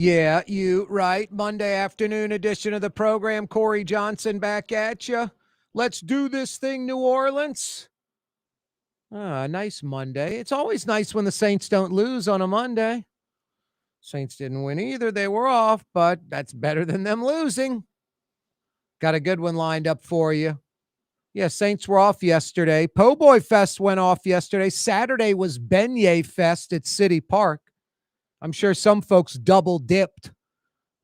Yeah, you right. Monday afternoon edition of the program. Corey Johnson back at you. Let's do this thing, New Orleans. Nice Monday. It's always nice when the Saints don't lose on a Monday. Saints didn't win either. They were off, but that's better than them losing. Got a good one lined up for you. Yeah, Saints were off yesterday. Poboy Fest went off yesterday. Saturday was Beignet Fest at City Park. I'm sure some folks double dipped.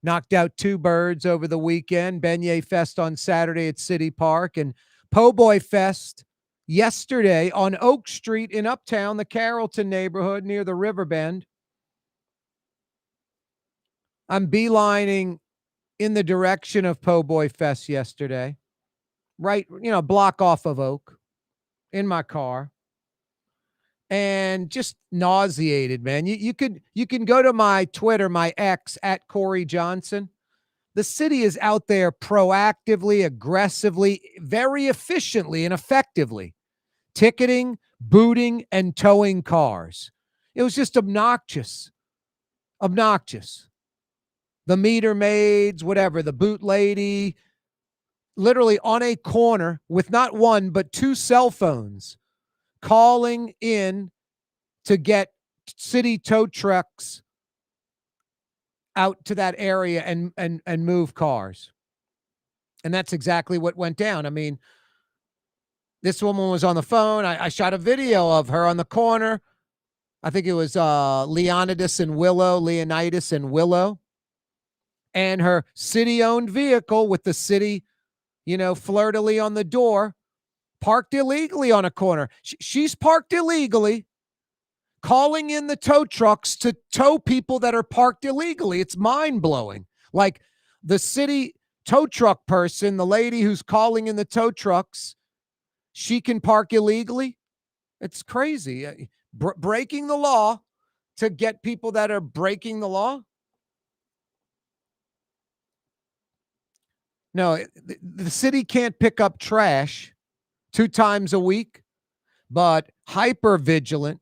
Knocked out two birds over the weekend. Beignet Fest on Saturday at City Park and Poboy Fest yesterday on Oak Street in Uptown, the Carrollton neighborhood near the River Bend. I'm beelining in the direction of Poboy Fest yesterday. Right, block off of Oak in my car. And just nauseated, man. You can go to my Twitter, my X at Corey Johnson. The city is out there proactively, aggressively, very efficiently and effectively ticketing, booting, and towing cars. It was just obnoxious. Obnoxious. The meter maids, whatever, the boot lady, literally on a corner with not one, but two cell phones calling in to get city tow trucks out to that area and move cars. And that's exactly what went down. I mean, this woman was on the phone. I shot a video of her on the corner. I think it was Leonidas and Willow. And her city-owned vehicle with the city, fleur-de-lis on the door, parked illegally on a corner. She's parked illegally, calling in the tow trucks to tow people that are parked illegally. It's mind-blowing. Like the city tow truck person, the lady who's calling in the tow trucks, she can park illegally. It's crazy. Breaking the law to get people that are breaking the law. No, the city can't pick up trash 2 times a week, but hyper vigilant,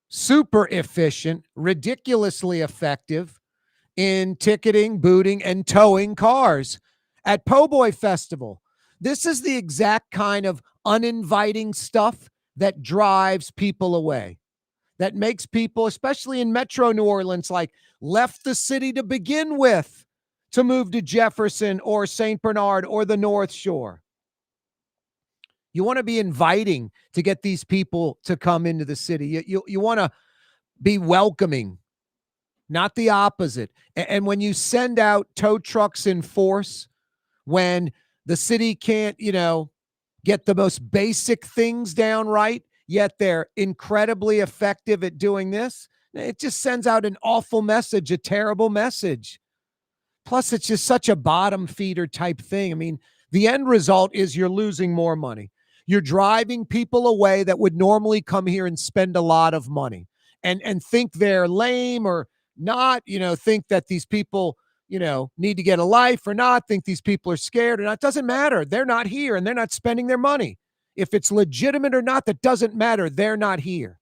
super efficient, ridiculously effective in ticketing, booting, and towing cars at Poboy Festival. This is the exact kind of uninviting stuff that drives people away, that makes people, especially in Metro New Orleans, like left the city to begin with to move to Jefferson or St. Bernard or the North Shore. You want to be inviting to get these people to come into the city. You want to be welcoming, not the opposite. And when you send out tow trucks in force, when the city can't, get the most basic things down right, yet they're incredibly effective at doing this, it just sends out an awful message, a terrible message. Plus, it's just such a bottom feeder type thing. I mean, the end result is you're losing more money. You're driving people away that would normally come here and spend a lot of money and think they're lame or not, think that these people, need to get a life or not, think these people are scared or not. It doesn't matter. They're not here and they're not spending their money. If it's legitimate or not, that doesn't matter. They're not here.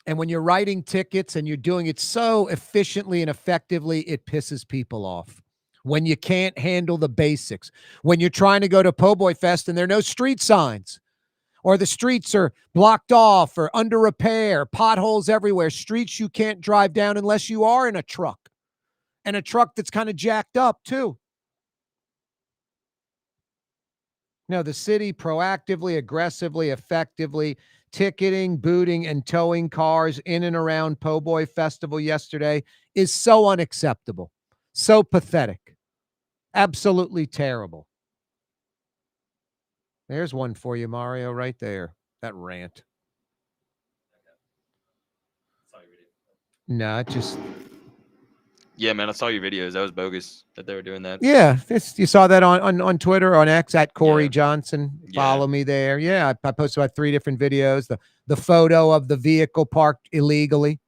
And when you're writing tickets and you're doing it so efficiently and effectively, it pisses people off. When you can't handle the basics, when you're trying to go to Poboy Fest and there are no street signs, or the streets are blocked off or under repair, potholes everywhere, streets you can't drive down unless you are in a truck, and a truck that's kind of jacked up too. No, the city proactively, aggressively, effectively ticketing, booting, and towing cars in and around Poboy Festival yesterday is so unacceptable, so pathetic, absolutely terrible. There's one for you, Mario, right there. That rant. No, it just... Yeah, man, I saw your videos. That was bogus that they were doing that. Yeah, you saw that on Twitter, on X, at Corey Johnson. Follow Yeah. me there. Yeah, I posted about 3 different videos. The photo of the vehicle parked illegally.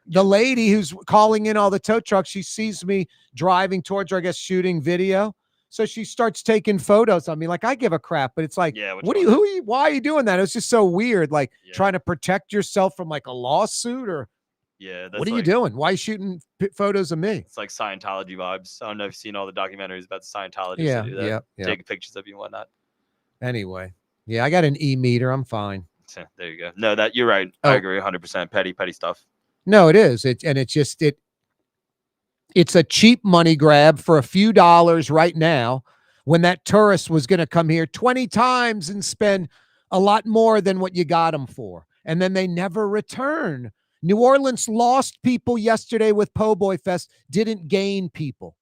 The lady who's calling in all the tow trucks, she sees me driving towards her, I guess, shooting video. So she starts taking photos of me. Like, I give a crap, but it's like, Yeah, which what are one? you, who are you, why are you doing that? It was just so weird. Like Yeah. trying to protect yourself from like a lawsuit, or Yeah, what that's are you like doing? Why are you shooting photos of me? it's like Scientology vibes. I don't know if you've seen all the documentaries about the Scientologists that Yeah, do that, yeah, yeah. taking pictures of you and whatnot. Anyway, yeah, I got an e-meter. I'm fine. There you go. No, that you're right. I Oh, agree 100%. Petty stuff. no, it is. It's a cheap money grab for a few dollars right now, when that tourist was going to come here 20 times and spend a lot more than what you got them for. And then they never return. New Orleans lost people yesterday with Poboy Fest, didn't gain people.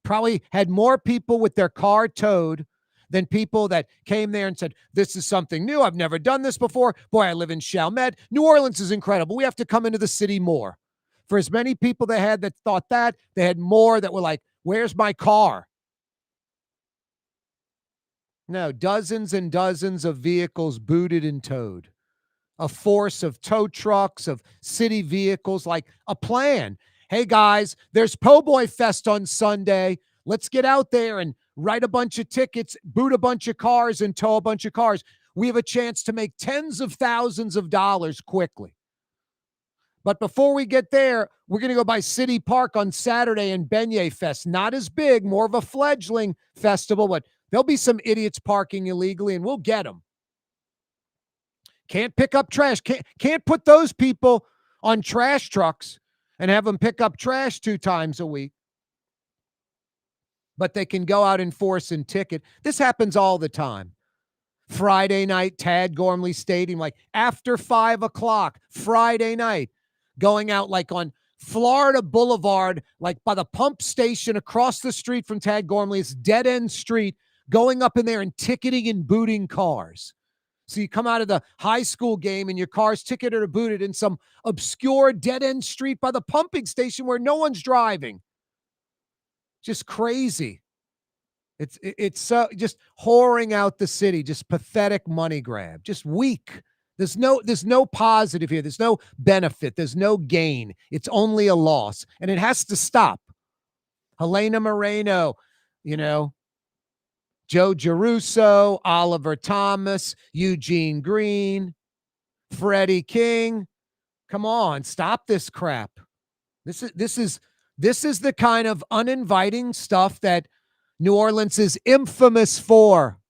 Probably had more people with their car towed than people that came there and said, this is something new. I've never done this before. Boy, I live in Chalmette. New Orleans is incredible. We have to come into the city more. For as many people they had that thought that, they had more that were like, where's my car? No, dozens and dozens of vehicles booted and towed. A force of tow trucks, of city vehicles, like a plan. Hey guys, there's Poboy Fest on Sunday. Let's get out there and write a bunch of tickets, boot a bunch of cars, and tow a bunch of cars. We have a chance to make tens of thousands of dollars quickly. But before we get there, we're going to go by City Park on Saturday and Beignet Fest. Not as big, more of a fledgling festival, but there'll be some idiots parking illegally, and we'll get them. Can't pick up trash. Can't put those people on trash trucks and have them pick up trash 2 times a week. But they can go out and force and ticket. This happens all the time. Friday night, Tad Gormley Stadium, like after 5 o'clock, Friday night, going out like on Florida Boulevard, like by the pump station across the street from Tad Gormley. It's dead end street, going up in there and ticketing and booting cars. So you come out of the high school game and your car's ticketed or booted in some obscure dead end street by the pumping station where no one's driving. Just crazy. It's so just whoring out the city, just pathetic money grab, just weak. There's no positive here. There's no benefit. There's no gain. It's only a loss, and it has to stop. Helena Moreno, Joe Giarrusso, Oliver Thomas, Eugene Green, Freddie King. Come on, stop this crap. This is the kind of uninviting stuff that New Orleans is infamous for.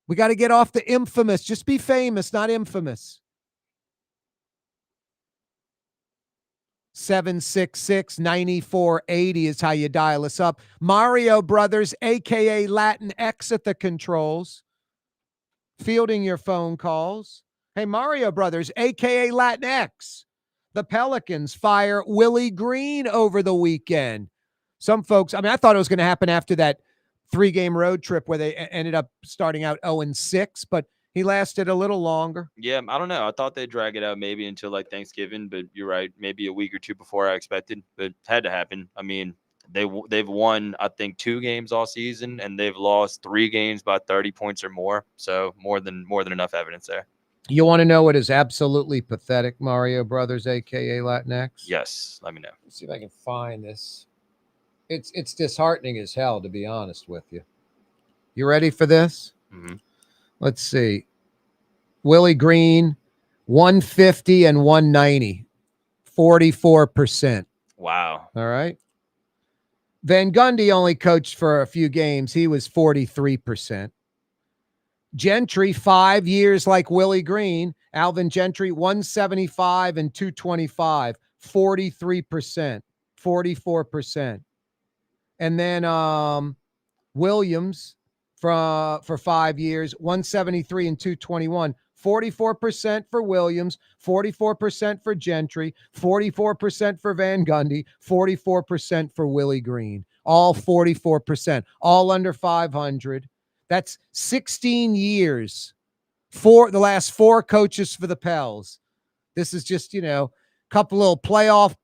We got to get off the infamous. Just be famous, not infamous. 766-9480 is how you dial us up. Mario Brothers, a.k.a. Latin X at the controls, fielding your phone calls. Hey, Mario Brothers, a.k.a. Latin X. The Pelicans fire Willie Green over the weekend. Some folks, I thought it was going to happen after that 3-game road trip where they ended up starting out 0-6, but he lasted a little longer. Yeah, I don't know. I thought they'd drag it out maybe until like Thanksgiving, but you're right. Maybe a week or two before I expected, but it had to happen. I mean, they've won, I think, 2 games all season, and they've lost 3 games by 30 points or more. So more than enough evidence there. You want to know what is absolutely pathetic, Mario Brothers, a.k.a. Latinx? Yes, let me know. Let's see if I can find this. It's disheartening as hell, to be honest with you. You ready for this? Mm-hmm. Let's see. Willie Green, 150 and 190, 44%. Wow. All right. Van Gundy only coached for a few games. He was 43%. Gentry, 5 years like Willie Green. Alvin Gentry, 175 and 225, 43%, 44%. And then Williams for 5 years, 173 and 221, 44% for Williams, 44% for Gentry, 44% for Van Gundy, 44% for Willie Green. All 44%, all under 500. That's 16 years for the last 4 coaches for the Pels. This is just, couple little playoff,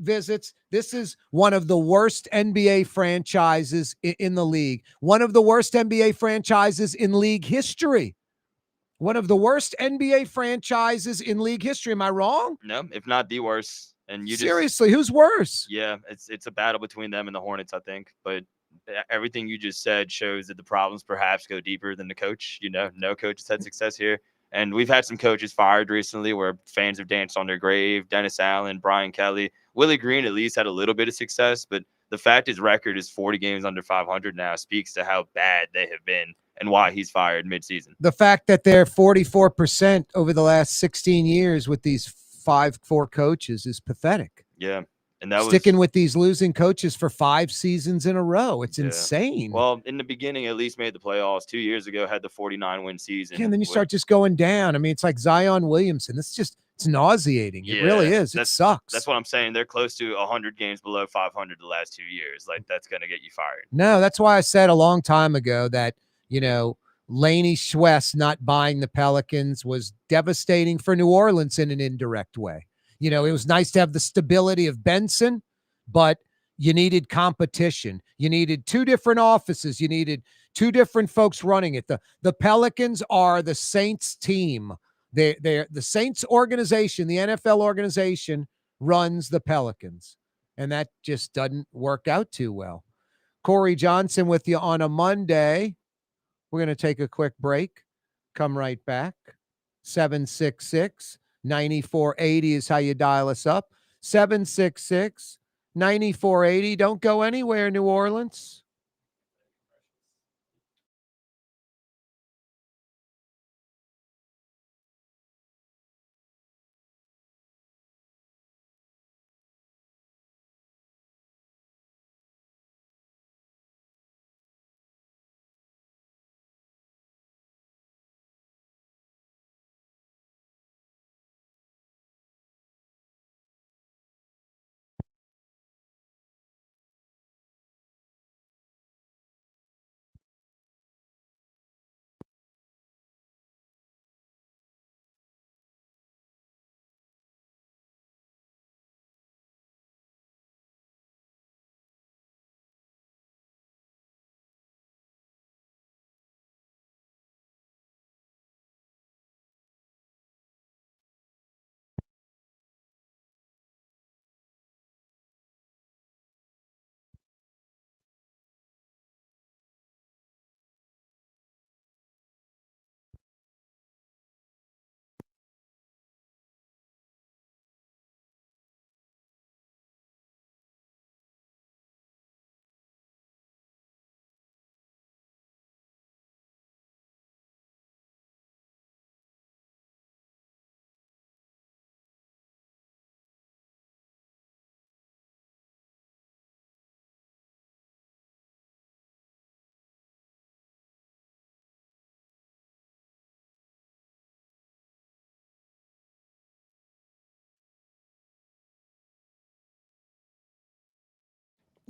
visits. This is one of the worst NBA franchises in the league. One of the worst NBA franchises in league history. One of the worst NBA franchises in league history. Am I wrong? No, if not the worst. And seriously, who's worse? Yeah, it's a battle between them and the Hornets, I think. But everything you just said shows that the problems perhaps go deeper than the coach. No coach has had success here. And we've had some coaches fired recently where fans have danced on their grave. Dennis Allen, Brian Kelly, Willie Green at least had a little bit of success, but the fact his record is 40 games under 500 now speaks to how bad they have been and why he's fired midseason. The fact that they're 44% over the last 16 years with these 4 coaches is pathetic. Yeah. And that sticking with these losing coaches for 5 seasons in a row. It's insane. Well, in the beginning, at least made the playoffs. 2 years ago, had the 49-win season. Yeah, and then you start just going down. I mean, it's like Zion Williamson. It's nauseating. It really is. It sucks. That's what I'm saying. They're close to 100 games below 500 the last 2 years. Like, that's going to get you fired. No, that's why I said a long time ago that, Laney Schwess not buying the Pelicans was devastating for New Orleans in an indirect way. It was nice to have the stability of Benson, but you needed competition. You needed 2 different offices. You needed 2 different folks running it. The Pelicans are the Saints team. They're the Saints organization, the NFL organization runs the Pelicans. And that just doesn't work out too well. Corey Johnson with you on a Monday. We're going to take a quick break. Come right back. 766-9480 is how you dial us up. 766-9480. Don't go anywhere, New Orleans.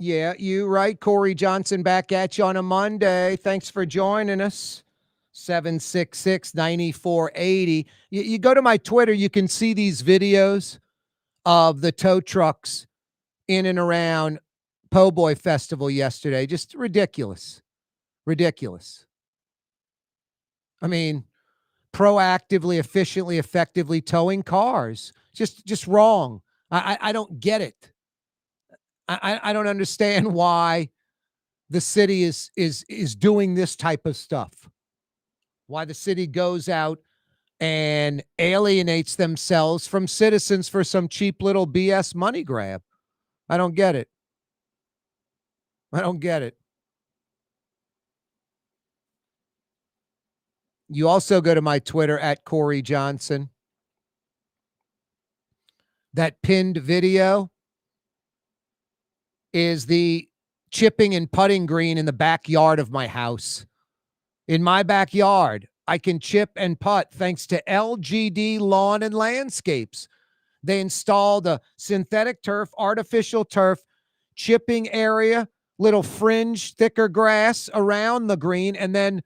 Yeah, you right. Corey Johnson back at you on a Monday. Thanks for joining us. 766-9480. You go to my Twitter, you can see these videos of the tow trucks in and around Poboy Festival yesterday. Just ridiculous. Ridiculous. I mean, proactively, efficiently, effectively towing cars. Just wrong. I don't get it. I don't understand why the city is doing this type of stuff. Why the city goes out and alienates themselves from citizens for some cheap little BS money grab. I don't get it. I don't get it. You also go to my Twitter at Corey Johnson. That pinned video is the chipping and putting green in the backyard of my house. In my backyard, I can chip and putt thanks to LGD Lawn and Landscapes. They installed a synthetic turf, artificial turf, chipping area, little fringe, thicker grass around the green, and then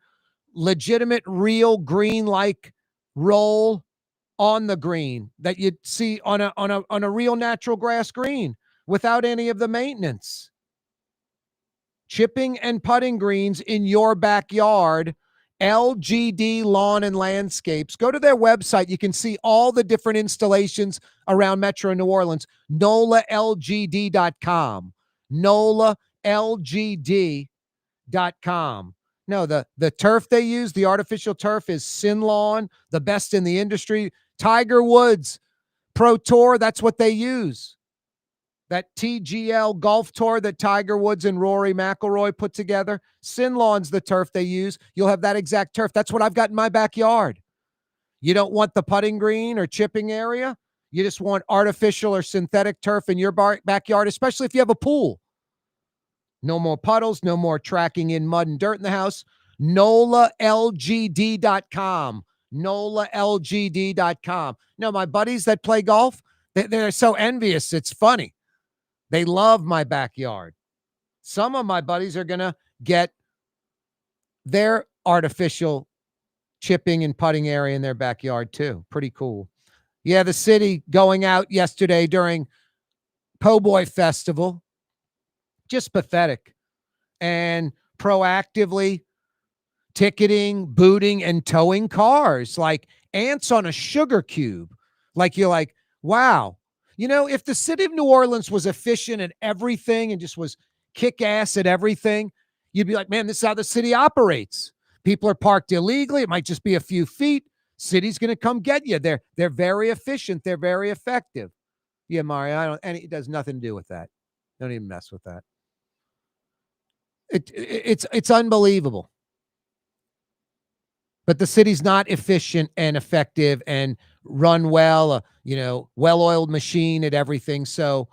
legitimate, real green-like roll on the green that you'd see on a real natural grass green without any of the maintenance. Chipping and putting greens in your backyard. LGD Lawn and Landscapes. Go to their website. You can see all the different installations around Metro New Orleans. NOLALGD.com. NOLALGD.com. No, the turf they use, the artificial turf, is Sin Lawn, the best in the industry. Tiger Woods Pro Tour, that's what they use. That TGL golf tour that Tiger Woods and Rory McIlroy put together, Sin Lawn's the turf they use. You'll have that exact turf. That's what I've got in my backyard. You don't want the putting green or chipping area. You just want artificial or synthetic turf in your backyard, especially if you have a pool. No more puddles, no more tracking in mud and dirt in the house. NOLALGD.com. NOLALGD.com. No, my buddies that play golf, they're so envious. It's funny. They love my backyard. Some of my buddies are going to get their artificial chipping and putting area in their backyard too. Pretty cool. Yeah, the city going out yesterday during Poboy Festival, just pathetic. And proactively ticketing, booting, and towing cars like ants on a sugar cube. Like you're like, wow. You know, if the city of New Orleans was efficient at everything and just was kick ass at everything, you'd be like, man, this is how the city operates. People are parked illegally. It might just be a few feet. City's going to come get you. They're very efficient. They're very effective. Yeah, Mario, and it does nothing to do with that. Don't even mess with that. It's unbelievable. But the city's not efficient and effective and run well, well-oiled machine at everything. So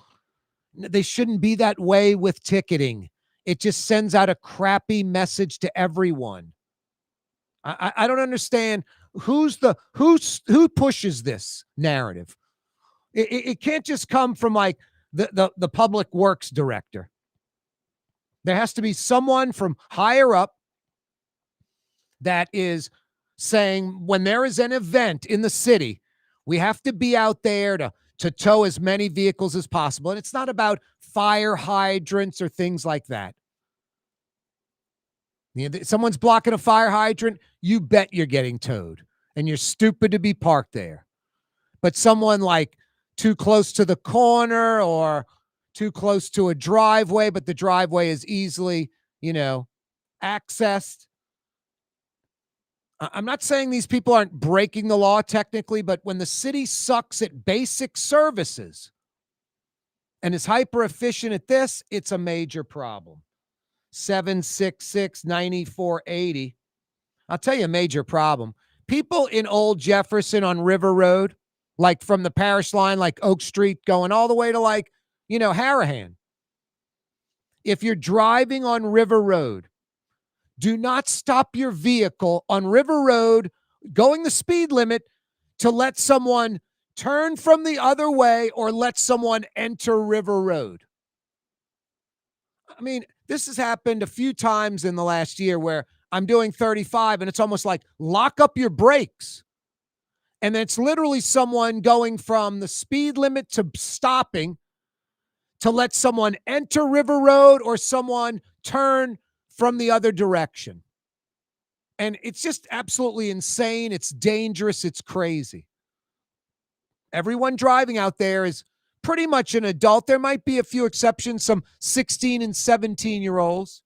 they shouldn't be that way with ticketing. It just sends out a crappy message to everyone. I don't understand who pushes this narrative. It can't just come from like the public works director. There has to be someone from higher up that is saying when there is an event in the city, we have to be out there to tow as many vehicles as possible. And it's not about fire hydrants or things like that. Someone's blocking a fire hydrant, you bet you're getting towed. And you're stupid to be parked there. But someone like too close to the corner or too close to a driveway, but the driveway is easily, accessed. I'm not saying these people aren't breaking the law technically, but when the city sucks at basic services and is hyper efficient at this, it's a major problem. 766-9480. I'll tell you a major problem. People in Old Jefferson on River Road, like from the parish line, like Oak Street, going all the way to Harahan. If you're driving on River Road, do not stop your vehicle on River Road going the speed limit to let someone turn from the other way or let someone enter River Road. I mean, this has happened a few times in the last year where I'm doing 35 and it's almost like lock up your brakes. And it's literally someone going from the speed limit to stopping to let someone enter River Road or someone turn from the other direction. And it's just absolutely insane. It's dangerous. It's crazy. Everyone driving out there is pretty much an adult. There might be a few exceptions, some 16 and 17-year-olds.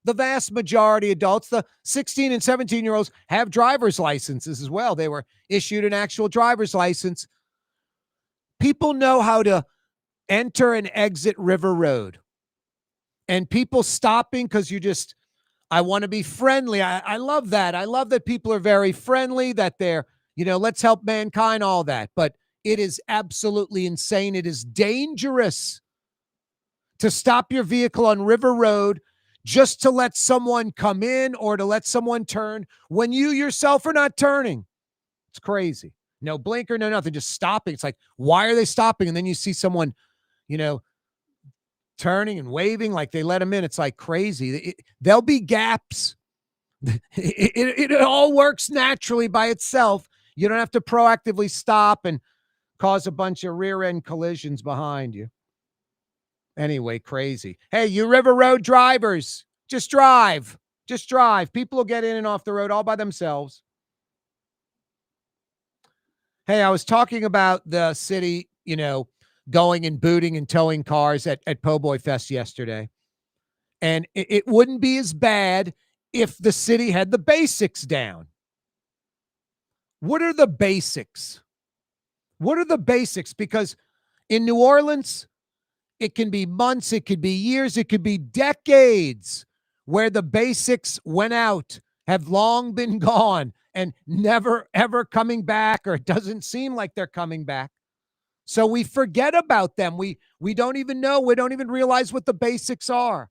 The vast majority adults, the 16 and 17-year-olds, have driver's licenses as well. They were issued an actual driver's license. People know how to enter and exit River Road. And people stopping because I want to be friendly. I love that. I love that people are very friendly, that they're, let's help mankind, all that. But it is absolutely insane. It is dangerous to stop your vehicle on River Road just to let someone come in or to let someone turn when you yourself are not turning. It's crazy. No blinker, no nothing, just stopping. It's like, why are they stopping? And then you see someone, turning and waving like they let them in. It's like crazy. There'll be gaps. It all works naturally by itself. You don't have to proactively stop and cause a bunch of rear end collisions behind you. Anyway, crazy. Hey, you River Road drivers, just drive. Just drive. People will get in and off the road all by themselves. Hey, I was talking about the city, going and booting and towing cars at Poboy Fest yesterday. And it wouldn't be as bad if the city had the basics down. What are the basics? What are the basics? Because in New Orleans, it can be months, it could be years, it could be decades where the basics went out, have long been gone, and never, ever coming back, or it doesn't seem like they're coming back. So we forget about them. We don't even know. We don't even realize what the basics are.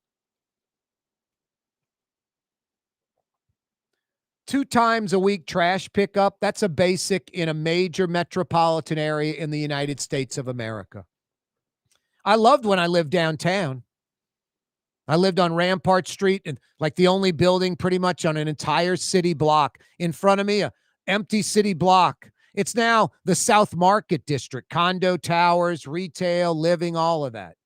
2 times a week trash pickup, that's a basic in a major metropolitan area in the United States of America. I loved when I lived downtown. I lived on Rampart Street, and like the only building pretty much on an entire city block. In front of me, a empty city block. It's now the South Market District, condo towers, retail, living, all of that.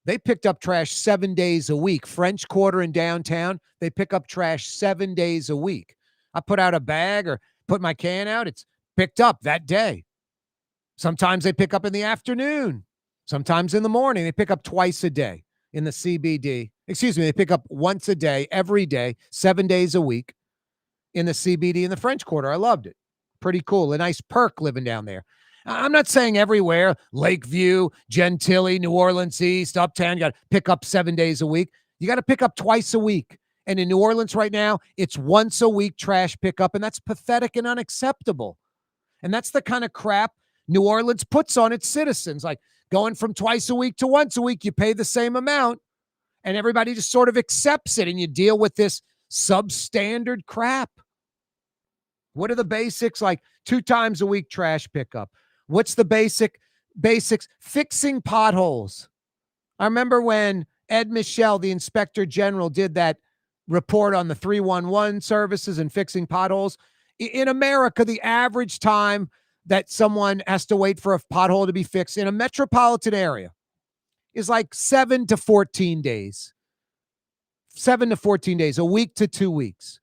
They picked up trash 7 days a week. French Quarter in downtown, they pick up trash 7 days a week. I put out a bag or put my can out, it's picked up that day. Sometimes they pick up in the afternoon. Sometimes in the morning. They pick up twice a day in the CBD. Excuse me, they pick up once a day, every day, 7 days a week in the CBD in the French Quarter. I loved it. Pretty cool. A nice perk living down there. I'm not saying everywhere, Lakeview, Gentilly, New Orleans East, Uptown, you got to pick up 7 days a week. You got to pick up twice a week. And in New Orleans right now, it's once a week trash pickup, and that's pathetic and unacceptable. And that's the kind of crap New Orleans puts on its citizens, like going from twice a week to once a week, you pay the same amount, and everybody just sort of accepts it, and you deal with this substandard crap. What are the basics? Like 2 times a week trash pickup. What's the basics? Fixing potholes. I remember when Ed Michel, the Inspector General, did that report on the 311 services and fixing potholes. In America, the average time that someone has to wait for a pothole to be fixed in a metropolitan area is like 7 to 14 days. 7 to 14 days, a week to 2 weeks.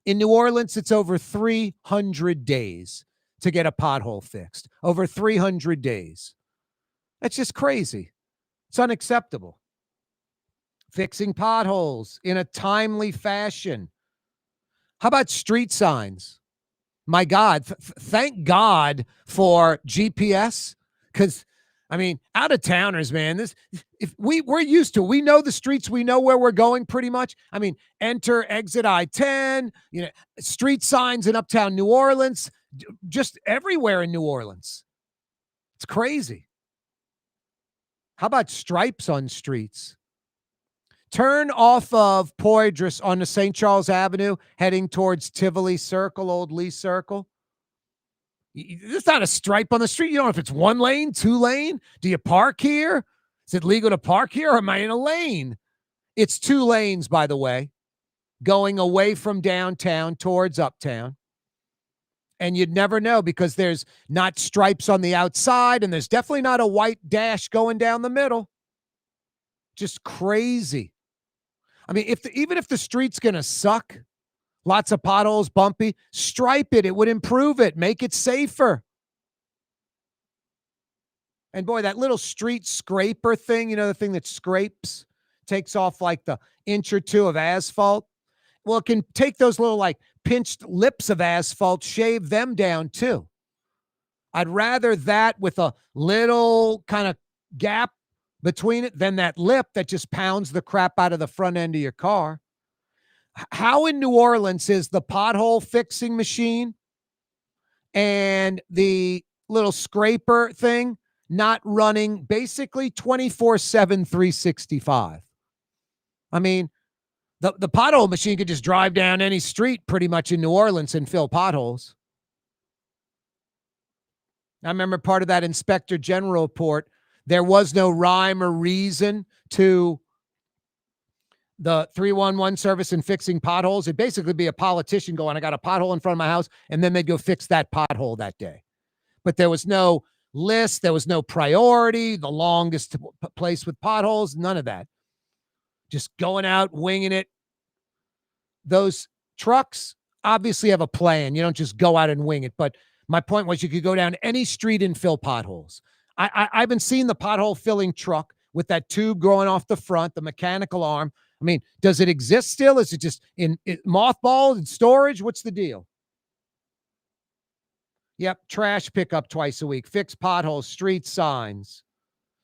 In New Orleans, it's over 300 days to get a pothole fixed. Over 300 days. That's just crazy. It's unacceptable. Fixing potholes in a timely fashion. How about street signs? My God, thank God for GPS, because I mean, out of towners, man, we're used to, we know the streets, we know where we're going pretty much. I mean, enter, exit I-10, street signs in uptown New Orleans, just everywhere in New Orleans. It's crazy. How about stripes on streets? Turn off of Poydras onto St. Charles Avenue, heading towards Tivoli Circle, Old Lee Circle. There's not a stripe on the street. You don't know if it's 1 lane, 2 lane. Do you park here? Is it legal to park here, or am I in a lane? It's 2 lanes, by the way, going away from downtown towards uptown. And you'd never know because there's not stripes on the outside, and there's definitely not a white dash going down the middle. Just crazy. I mean, even if the street's going to suck, lots of potholes, bumpy, stripe it. It would improve it, make it safer. And boy, that little street scraper thing, the thing that scrapes, takes off like the inch or 2 of asphalt. Well, it can take those little like pinched lips of asphalt, shave them down too. I'd rather that with a little kind of gap between it than that lip that just pounds the crap out of the front end of your car. How in New Orleans is the pothole fixing machine and the little scraper thing not running basically 24/7, 365? I mean, the pothole machine could just drive down any street pretty much in New Orleans and fill potholes. I remember part of that Inspector General report, there was no rhyme or reason to the 311 service and fixing potholes. It'd basically be a politician going, I got a pothole in front of my house, and then they'd go fix that pothole that day. But there was no list. There was no priority, the longest place with potholes, none of that. Just going out, winging it. Those trucks obviously have a plan. You don't just go out and wing it. But my point was you could go down any street and fill potholes. I've been seeing the pothole filling truck with that tube growing off the front, the mechanical arm. I mean, does it exist still? Is it just in mothballed in storage? What's the deal? Yep, trash pickup twice a week, fix potholes, street signs,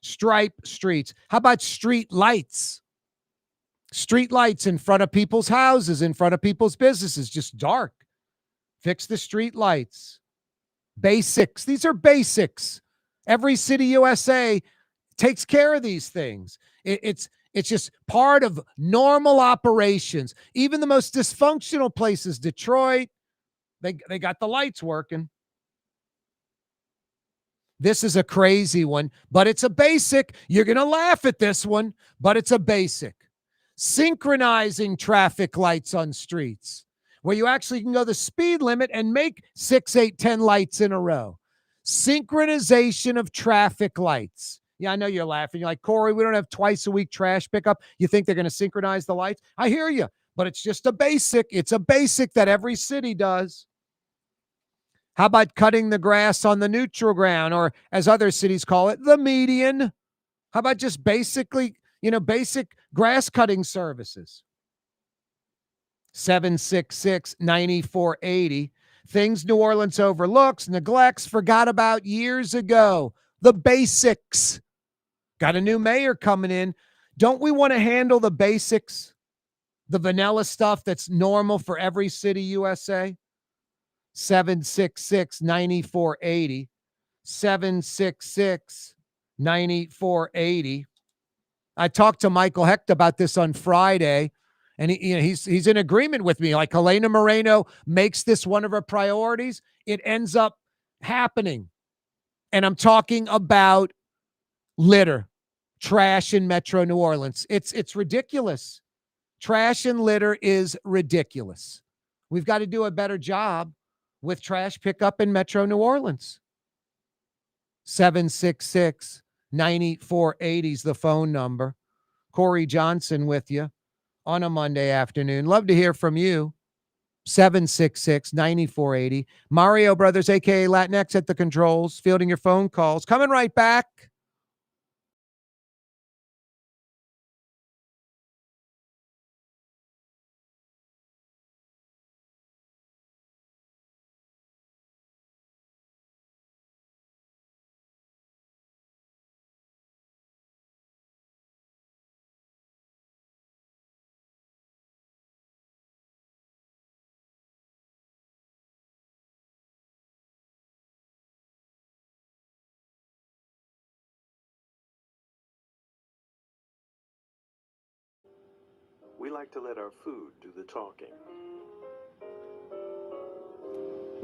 stripe streets. How about street lights? Street lights in front of people's houses, in front of people's businesses, just dark. Fix the street lights. Basics. These are basics. Every city USA takes care of these things. It's just part of normal operations. Even the most dysfunctional places, Detroit, they got the lights working. This is a crazy one, but it's a basic. You're going to laugh at this one, but it's a basic. Synchronizing traffic lights on streets, where you actually can go the speed limit and make 6, 8, 10 lights in a row. Synchronization of traffic lights. Yeah, I know you're laughing. You're like, Corey, we don't have twice a week trash pickup. You think they're going to synchronize the lights? I hear you, but it's just a basic. It's a basic that every city does. How about cutting the grass on the neutral ground, or as other cities call it, the median? How about just basically, basic grass cutting services? 766-9480. Things New Orleans overlooks, neglects, forgot about years ago. The basics. Got a new mayor coming in. Don't we want to handle the basics? The vanilla stuff that's normal for every city USA? 766-9480. 766-9480. I talked to Michael Hecht about this on Friday, and he's in agreement with me. Like, Helena Moreno makes this one of her priorities, it ends up happening. And I'm talking about litter, trash in Metro New Orleans. It's ridiculous. Trash and litter is ridiculous. We've got to do a better job with trash pickup in Metro New Orleans. 766-9480 is the phone number. Corey Johnson with you on a Monday afternoon. Love to hear from you. 766-9480. Mario Brothers, a.k.a. Latinx, at the controls, fielding your phone calls. Coming right back. We like to let our food do the talking.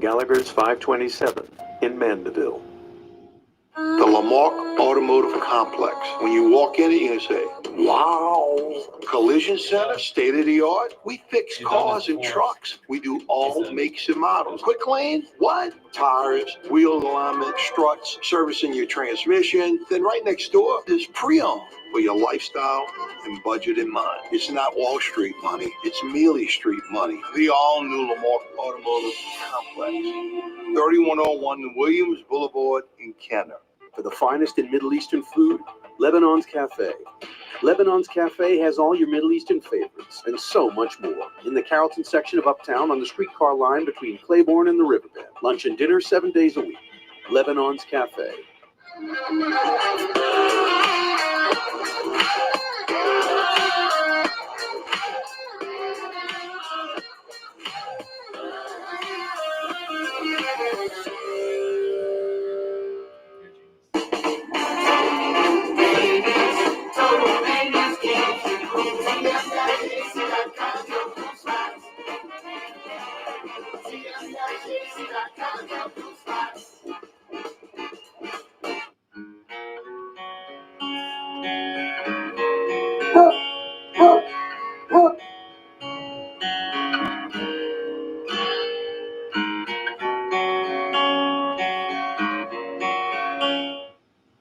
Gallagher's 527 in Mandeville. The Lamarck Automotive Complex. When you walk in it, you're going to say, wow. Collision Center, state of the art. We fix cars and trucks. We do all makes and models. Quick lane, what? Tires, wheel alignment, struts, servicing your transmission. Then right next door is pre-owned for your lifestyle and budget in mind. It's not Wall Street money. It's Mealy Street money. The all-new Lamarck Automotive Complex. 3101 Williams Boulevard in Kenner. For the finest in Middle Eastern food, Lebanon's Cafe. Lebanon's Cafe has all your Middle Eastern favorites and so much more. In the Carrollton section of Uptown on the streetcar line between Claiborne and the Riverbend. Lunch and dinner 7 days a week. Lebanon's Cafe.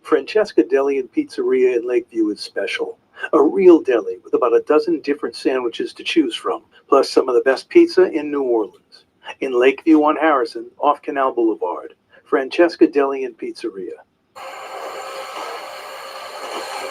Francesca Deli and Pizzeria in Lakeview is special. A real deli with about a dozen different sandwiches to choose from, plus some of the best pizza in New Orleans. In Lakeview on Harrison, off Canal Boulevard. Francesca Deli and Pizzeria.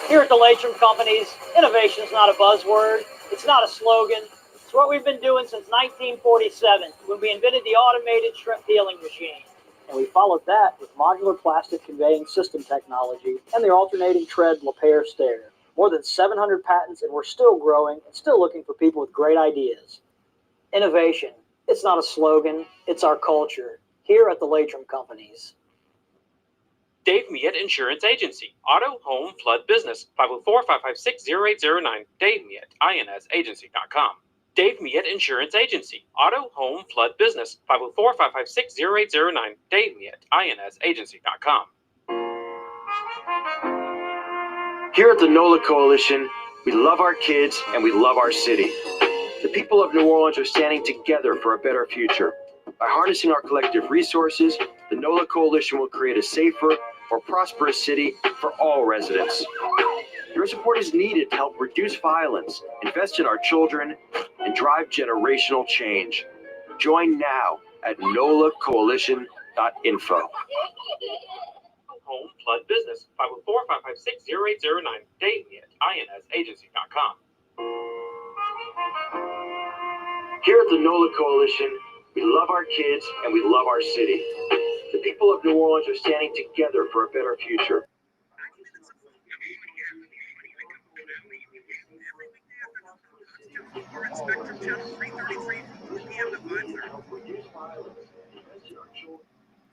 Here at the Latrim Companies, innovation is not a buzzword. It's not a slogan. It's what we've been doing since 1947, when we invented the automated shrimp peeling machine. And we followed that with modular plastic conveying system technology and the alternating tread LePair stair. More than 700 patents, and we're still growing and still looking for people with great ideas. Innovation, it's not a slogan, it's our culture. Here at the Latrim Companies. Dave Miet Insurance Agency. Auto, home, flood, business. 504-556-0809. Dave Miet, insagency.com. Dave Miet Insurance Agency. Auto, home, flood, business. 504-556-0809. Dave Miet, insagency.com. Here at the NOLA Coalition, we love our kids and we love our city. The people of New Orleans are standing together for a better future. By harnessing our collective resources, the NOLA Coalition will create a safer, more prosperous city for all residents. Your support is needed to help reduce violence, invest in our children, and drive generational change. Join now at nolacoalition.info. Home, flood, business. 504-556-0809. Dave Miet, insagency.com. Here at the NOLA Coalition, we love our kids and we love our city. The people of New Orleans are standing together for a better future.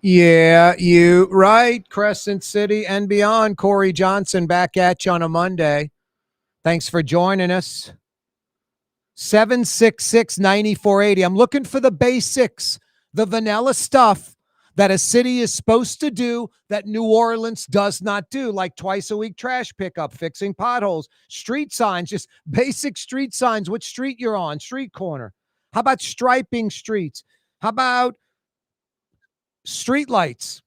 Yeah, you right. Crescent City and beyond. Corey Johnson back at you on a Monday. Thanks for joining us. 766-9480. I'm looking for the basics, the vanilla stuff that a city is supposed to do that New Orleans does not do, like twice a week trash pickup, fixing potholes, street signs, just basic street signs, which street you're on, street corner. How about striping streets? How about street lights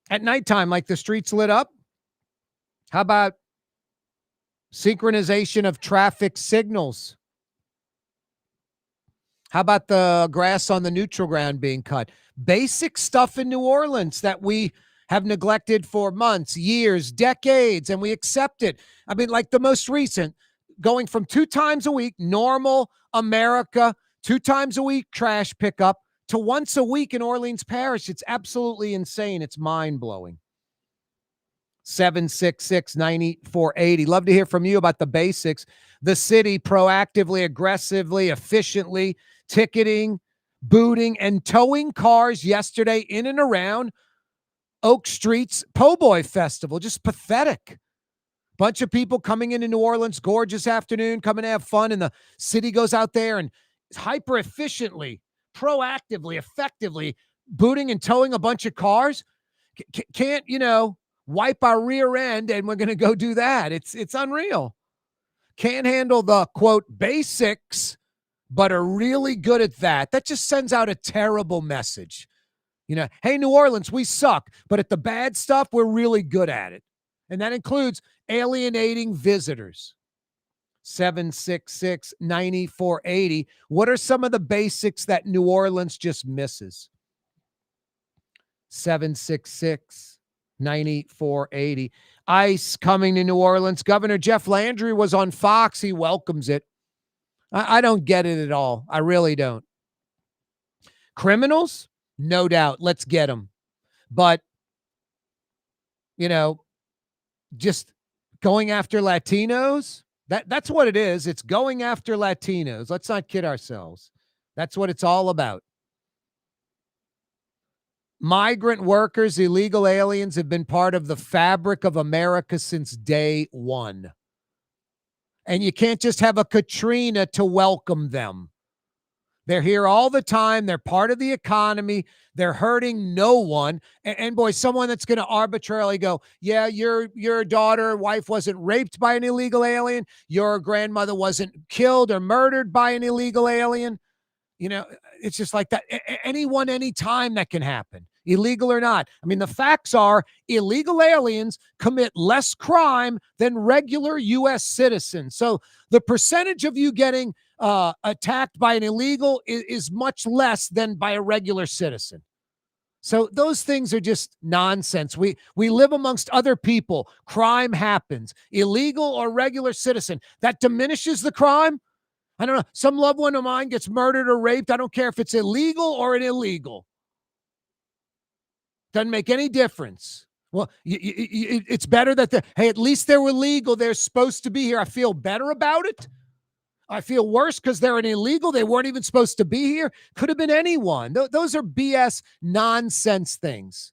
at nighttime, like the streets lit up? How about synchronization of traffic signals? How about the grass on the neutral ground being cut? Basic stuff in New Orleans that we have neglected for months, years, decades, and we accept it. I mean, like the most recent, going from 2 times a week, normal America, 2 times a week trash pickup, to once a week in Orleans Parish. It's absolutely insane. It's mind-blowing. 766-9480. Love to hear from you about the basics. The city proactively, aggressively, efficiently ticketing, booting, and towing cars yesterday in and around Oak Street's Poboy Festival. Just pathetic. Bunch of people coming into New Orleans, gorgeous afternoon, coming to have fun, and the city goes out there and hyper efficiently, proactively, effectively booting and towing a bunch of cars. Can't, wipe our rear end and we're going to go do that. It's unreal. Can't handle the, quote, basics, but are really good at that. That just sends out a terrible message. Hey, New Orleans, we suck, but at the bad stuff, we're really good at it. And that includes alienating visitors. 766-9480. What are some of the basics that New Orleans just misses? 766-9480. ICE coming to New Orleans. Governor Jeff Landry was on Fox. He welcomes it. I don't get it at all. I really don't. Criminals? No doubt. Let's get them. But, just going after Latinos, that's what it is. It's going after Latinos. Let's not kid ourselves. That's what it's all about. Migrant workers, illegal aliens have been part of the fabric of America since day one. And you can't just have a Katrina to welcome them. They're here all the time. They're part of the economy. They're hurting no one. And boy, someone that's going to arbitrarily go, yeah, your daughter, wife wasn't raped by an illegal alien. Your grandmother wasn't killed or murdered by an illegal alien. It's just like that. Anyone, anytime that can happen, illegal or not. I mean, the facts are illegal aliens commit less crime than regular U.S. citizens. So the percentage of you getting attacked by an illegal is much less than by a regular citizen. So those things are just nonsense. We live amongst other people. Crime happens, illegal or regular citizen. That diminishes the crime. I don't know. Some loved one of mine gets murdered or raped. I don't care if it's illegal or an illegal. Doesn't make any difference. Well, it's better that hey, at least they were legal. They're supposed to be here. I feel better about it. I feel worse because they're an illegal. They weren't even supposed to be here. Could have been anyone. Those are BS nonsense things.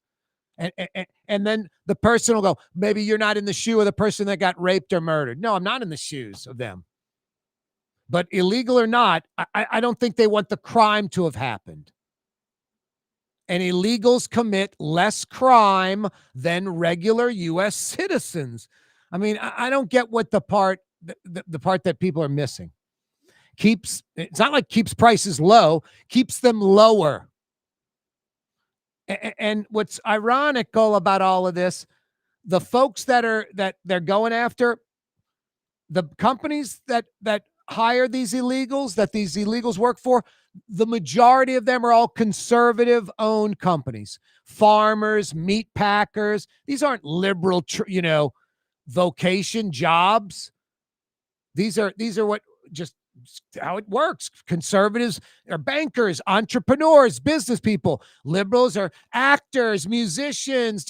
And then the person will go, maybe you're not in the shoe of the person that got raped or murdered. No, I'm not in the shoes of them. But illegal or not, I don't think they want the crime to have happened. And illegals commit less crime than regular U.S. citizens. I mean, I don't get what the part that people are missing. It's not like keeps prices low, keeps them lower. And what's ironical about all of this, the folks that they're going after, the companies that hire these illegals, that these illegals work for, the majority of them are all conservative-owned companies. Farmers, meat packers. These aren't liberal, vocation jobs. These are what just how it works. Conservatives are bankers, entrepreneurs, business people. Liberals are actors, musicians,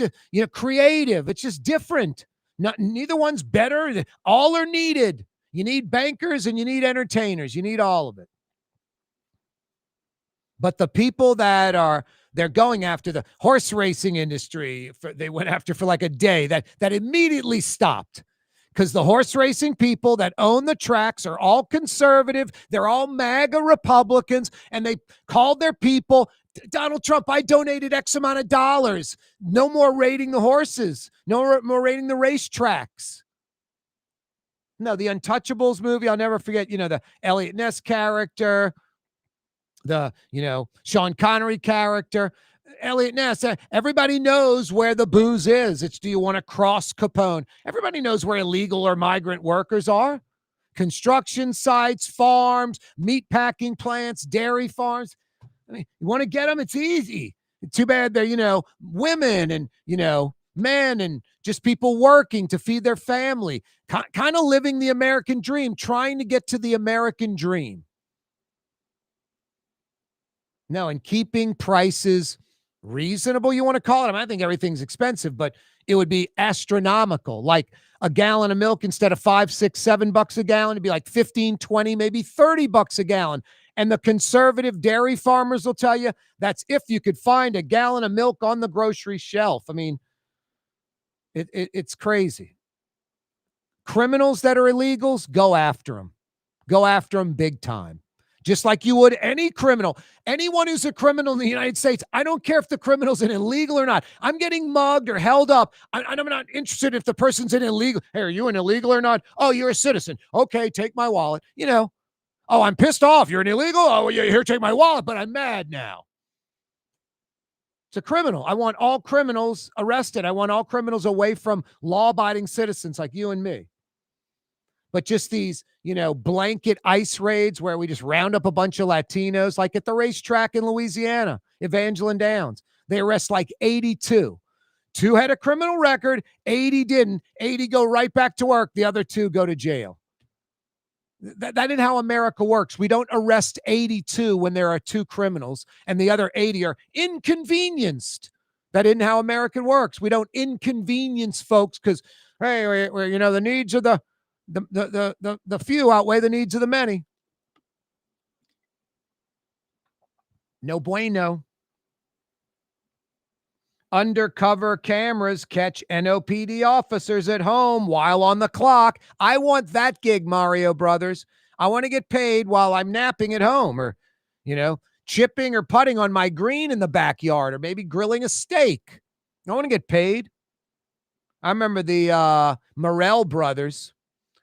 creative. It's just different. Neither one's better. All are needed. You need bankers and you need entertainers. You need all of it. But the people they're going after, the horse racing industry, they went after for like a day, that immediately stopped. Because the horse racing people that own the tracks are all conservative. They're all MAGA Republicans. And they called their people, Donald Trump, I donated X amount of dollars. No more raiding the horses. No more raiding the racetracks. No, the Untouchables movie, I'll never forget, the Elliot Ness character, the, Sean Connery character. Elliot Ness, everybody knows where the booze is. It's, do you want to cross Capone? Everybody knows where illegal or migrant workers are. Construction sites, farms, meat packing plants, dairy farms. I mean, you want to get them? It's easy. Too bad they're, women and, men and just people working to feed their family, kind of living the American dream, trying to get to the American dream. No, and keeping prices reasonable, you want to call it. I think everything's expensive, but it would be astronomical. Like a gallon of milk, instead of $5, $6, $7 a gallon, it'd be like 15, 20, maybe $30 a gallon. And the conservative dairy farmers will tell you that's if you could find a gallon of milk on the grocery shelf. I mean, it's crazy. Criminals that are illegals, go after them. Go after them big time. Just like you would any criminal. Anyone who's a criminal in the United States, I don't care if the criminal's an illegal or not. I'm getting mugged or held up. I'm not interested if the person's an illegal. Hey, are you an illegal or not? Oh, you're a citizen. Okay, take my wallet. Oh, I'm pissed off. You're an illegal? Oh, you're here, take my wallet, but I'm mad now. It's a criminal. I want all criminals arrested. I want all criminals away from law-abiding citizens like you and me. But just these, blanket ICE raids where we just round up a bunch of Latinos, like at the racetrack in Louisiana, Evangeline Downs. They arrest like 82. 2 had a criminal record, 80 didn't. 80 go right back to work. The other 2 go to jail. That isn't how America works. We don't arrest 82 when there are 2 criminals and the other 80 are inconvenienced. That isn't how America works. We don't inconvenience folks because, hey, the needs of the few outweigh the needs of the many. No bueno. Undercover cameras catch NOPD officers at home while on the clock. I want that gig, Mario Brothers. I want to get paid while I'm napping at home or, chipping or putting on my green in the backyard or maybe grilling a steak. I want to get paid. I remember the Morrell brothers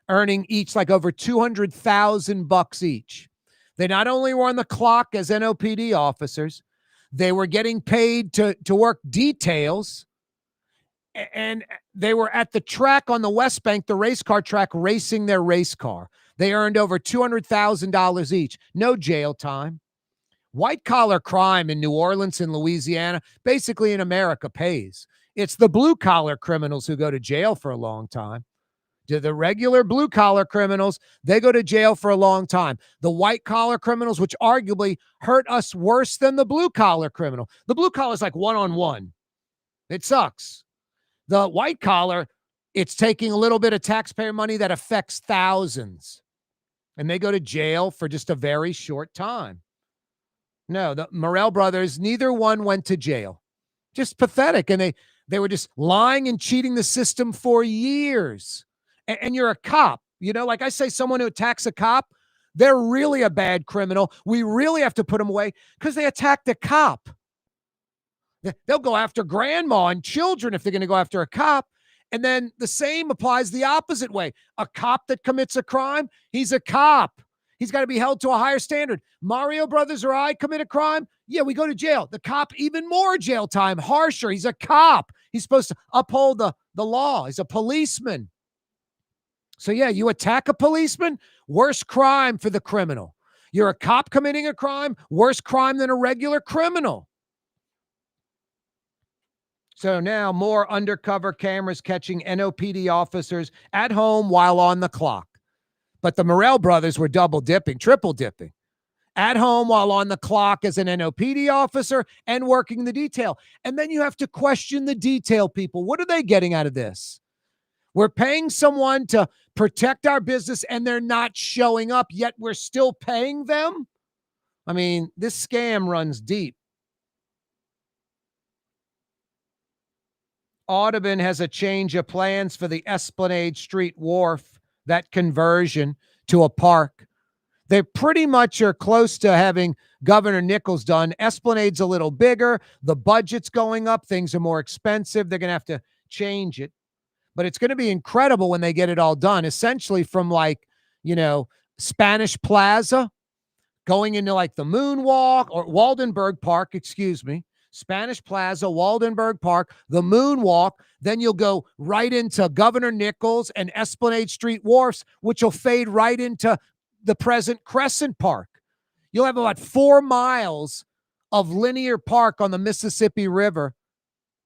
earning each like over $200,000 each. They not only were on the clock as NOPD officers, they were getting paid to work details, and they were at the track on the West Bank, the race car track, racing their race car. They earned over $200,000 each. No jail time. White-collar crime in New Orleans and Louisiana, basically in America, pays. It's the blue-collar criminals who go to jail for a long time. The regular blue-collar criminals, they go to jail for a long time. The white-collar criminals, which arguably hurt us worse than the blue-collar criminal. The blue-collar is like one-on-one. It sucks. The white-collar, it's taking a little bit of taxpayer money that affects thousands. And they go to jail for just a very short time. No, the Morrell brothers, neither one went to jail. Just pathetic. And they were just lying and cheating the system for years. And you're a cop. You know, like I say, someone who attacks a cop, they're really a bad criminal. We really have to put them away because they attacked a cop. They'll go after grandma and children if they're going to go after a cop. And then the same applies the opposite way. A cop that commits a crime, he's a cop. He's got to be held to a higher standard. Mario Brothers or I commit a crime, yeah, we go to jail. The cop, even more jail time, harsher. He's a cop. He's supposed to uphold the law. He's a policeman. So yeah, you attack a policeman, worse crime for the criminal. You're a cop committing a crime, worse crime than a regular criminal. So now more undercover cameras catching NOPD officers at home while on the clock. But the Morrell brothers were double dipping, triple dipping. At home while on the clock as an NOPD officer and working the detail. And then you have to question the detail people. What are they getting out of this? We're paying someone to protect our business and they're not showing up, yet we're still paying them? I mean, this scam runs deep. Audubon has a change of plans for the Esplanade Street Wharf, that conversion to a park. They pretty much are close to having Governor Nichols done. Esplanade's a little bigger. The budget's going up. Things are more expensive. They're going to have to change it. But it's going to be incredible when they get it all done. Essentially from like, Spanish Plaza going into like the Moonwalk or Waldenberg Park, Spanish Plaza, Waldenberg Park, the Moonwalk. Then you'll go right into Governor Nichols and Esplanade Street Wharfs, which will fade right into the present Crescent Park. You'll have about 4 miles of linear park on the Mississippi River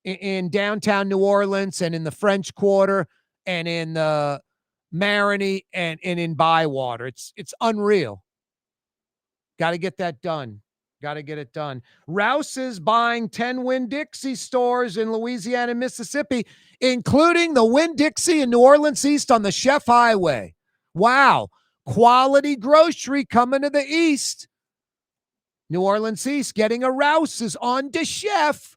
in downtown New Orleans and in the French Quarter and in the Marigny and in Bywater. It's unreal. Got to get that done. Got to get it done. Rouse is buying 10 Winn-Dixie stores in Louisiana and Mississippi, including the Winn-Dixie in New Orleans East on the Chef Highway. Wow. Quality grocery coming to the East. New Orleans East getting a Rouse's on the Chef.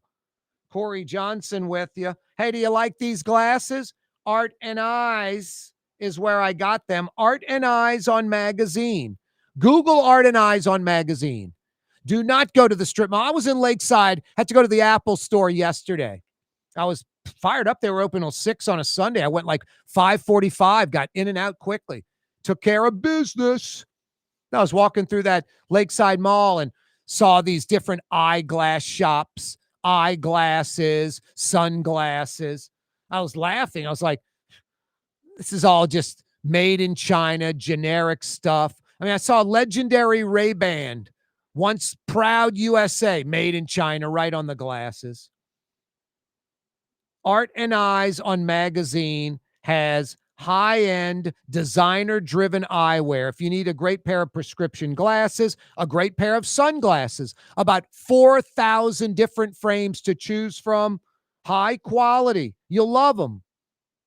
Corey Johnson with you. Hey, do you like these glasses? Art and Eyes is where I got them. Art and Eyes on Magazine. Google Art and Eyes on Magazine. Do not go to the strip mall. I was in Lakeside, had to go to the Apple store yesterday. I was fired up. They were open till 6 on a Sunday. I went like 5:45, got in and out quickly, took care of business. I was walking through that Lakeside Mall and saw these different eyeglass shops, eyeglasses, sunglasses. I was laughing. I was like, this is all just made in China, generic stuff. I mean, I saw legendary Ray-Ban, once proud USA, made in China, right on the glasses. Art and Eyes on Magazine has high-end, designer-driven eyewear. If you need a great pair of prescription glasses, a great pair of sunglasses, about 4,000 different frames to choose from, high quality. You'll love them.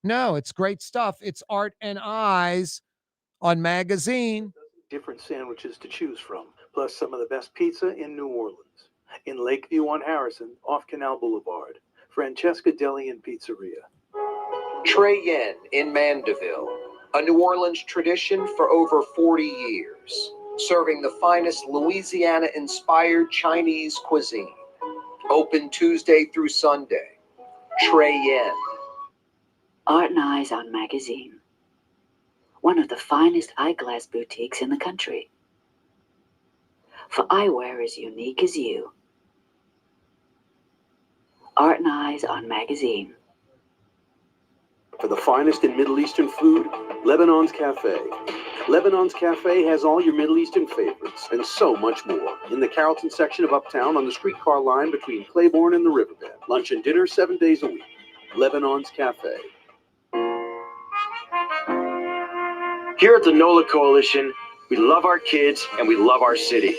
No, it's great stuff. It's Art and Eyes on Magazine. Different sandwiches to choose from, plus some of the best pizza in New Orleans. In Lakeview on Harrison, off Canal Boulevard, Francesca Deli and Pizzeria. Trey Yen in Mandeville, a New Orleans tradition for over 40 years, serving the finest Louisiana-inspired Chinese cuisine. Open Tuesday through Sunday. Trey Yen. Art and Eyes on Magazine. One of the finest eyeglass boutiques in the country. For eyewear as unique as you. Art and Eyes on Magazine. For the finest in Middle Eastern food, Lebanon's Cafe. Lebanon's Cafe has all your Middle Eastern favorites and so much more in the Carrollton section of Uptown on the streetcar line between Claiborne and the Riverbed. Lunch and dinner 7 days a week. Lebanon's Cafe. Here at the NOLA Coalition, we love our kids and we love our city.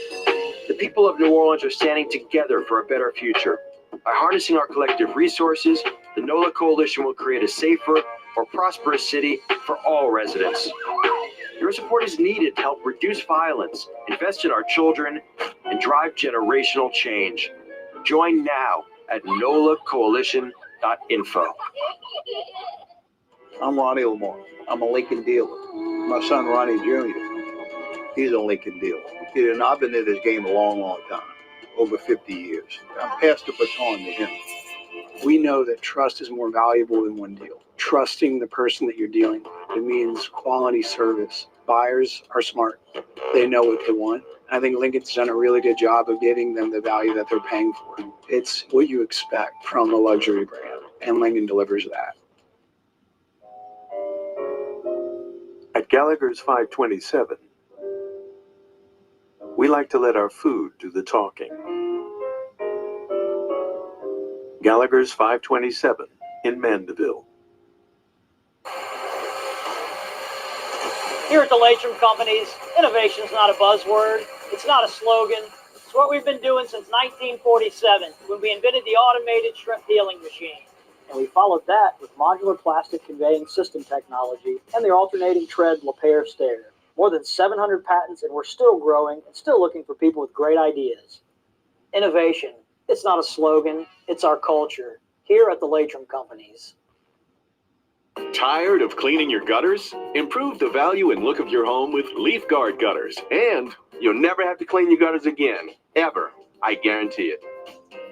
The people of New Orleans are standing together for a better future. By harnessing our collective resources, the NOLA Coalition will create a safer, more prosperous city for all residents. Your support is needed to help reduce violence, invest in our children, and drive generational change. Join now at nolacoalition.info. I'm Ronnie Lamar. I'm a Lincoln dealer. My son Ronnie Jr., he's a Lincoln dealer. And I've been in this game a long, long time, over 50 years. I passed the baton to him. We know that trust is more valuable than one deal. Trusting the person that you're dealing with. It means quality service. Buyers are smart. They know what they want. I think Lincoln's done a really good job of giving them the value that they're paying for. It's what you expect from a luxury brand, and Lincoln delivers that. At Gallagher's 527, we like to let our food do the talking. Gallagher's 527 in Mandeville. Here at the Latrim Companies, innovation is not a buzzword. It's not a slogan. It's what we've been doing since 1947, when we invented the automated shrimp peeling machine. And we followed that with modular plastic conveying system technology and the alternating tread LePair stair. More than 700 patents, and we're still growing and still looking for people with great ideas. Innovation, it's not a slogan, it's our culture. Here at the Latrim Companies. Tired of cleaning your gutters? Improve the value and look of your home with Leaf Guard gutters. And you'll never have to clean your gutters again. Ever. I guarantee it.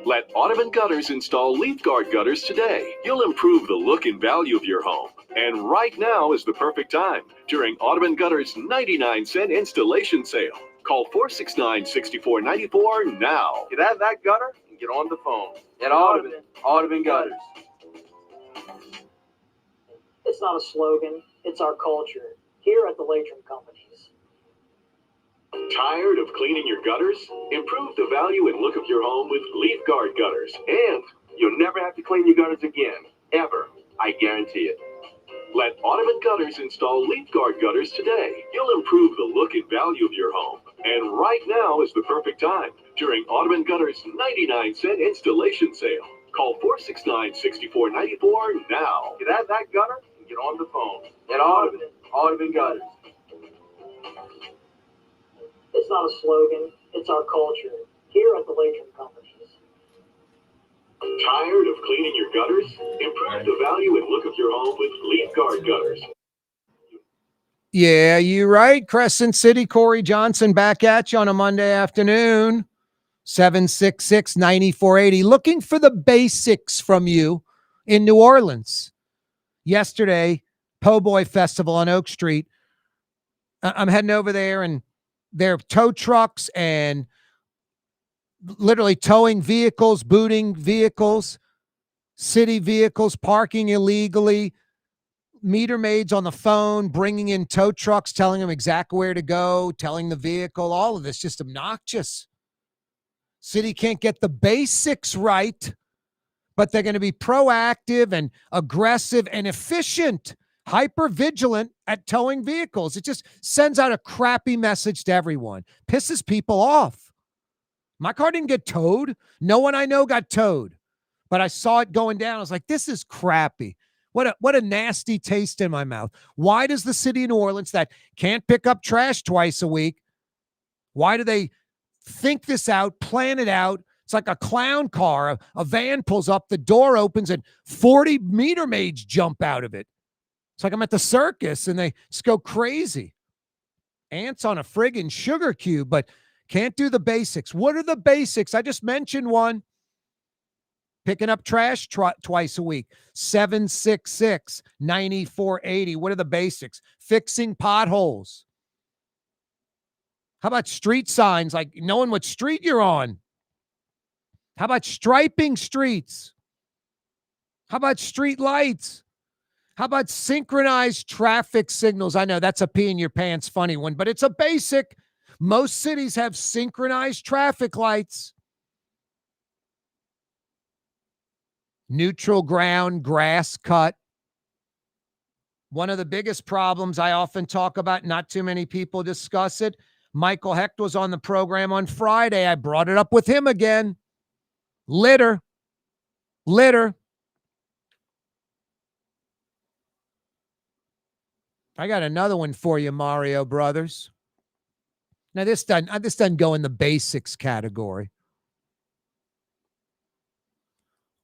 Let Audubon Gutters install Leaf Guard gutters today. You'll improve the look and value of your home. And right now is the perfect time during Audubon Gutters' 99-cent installation sale. Call 469-6494 now. Get out of that gutter and get on the phone. At Audubon Gutters. It's not a slogan, it's our culture. Here at the Latrim Companies. Tired of cleaning your gutters? Improve the value and look of your home with Leaf Guard gutters. And you'll never have to clean your gutters again. Ever. I guarantee it. Let Audubon Gutters install Leaf Guard gutters today. You'll improve the look and value of your home. And right now is the perfect time during Audubon Gutters' 99-cent installation sale. Call 469-6494 now. Get out of that gutter and get on the phone. At Audubon Gutters. It's not a slogan, it's our culture. Here at the Latrim Companies. Tired of cleaning your gutters? Improve the value and look of your home with Leaf Guard gutters. Yeah, you right. Crescent City, Corey Johnson back at you on a Monday afternoon. 766-9480. Looking for the basics from you in New Orleans. Yesterday, Poboy Festival on Oak Street. I'm heading over there, and there are tow trucks and literally towing vehicles, booting vehicles, city vehicles, parking illegally, meter maids on the phone, bringing in tow trucks, telling them exactly where to go, telling the vehicle, all of this just obnoxious. City can't get the basics right, but they're going to be proactive and aggressive and efficient, hyper vigilant at towing vehicles. It just sends out a crappy message to everyone, pisses people off. My car didn't get towed. No one I know got towed, but I saw it going down. I was like, this is crappy. What a nasty taste in my mouth. Why does the city of New Orleans that can't pick up trash twice a week, why do they think this out, plan it out? It's like a clown car. A van pulls up, the door opens, and 40 meter maids jump out of it. It's like I'm at the circus, and they just go crazy. Ants on a friggin' sugar cube, but can't do the basics. What are the basics? I just mentioned one. Picking up trash twice a week. 766-9480. What are the basics? Fixing potholes. How about street signs, like knowing what street you're on? How about striping streets? How about street lights? How about synchronized traffic signals? I know that's a pee in your pants funny one, but it's a basic. Most cities have synchronized traffic lights. Neutral ground, grass cut. One of the biggest problems I often talk about, not too many people discuss it. Michael Hecht was on the program on Friday. I brought it up with him again. Litter. I got another one for you, Mario Brothers. Now, this doesn't go in the basics category.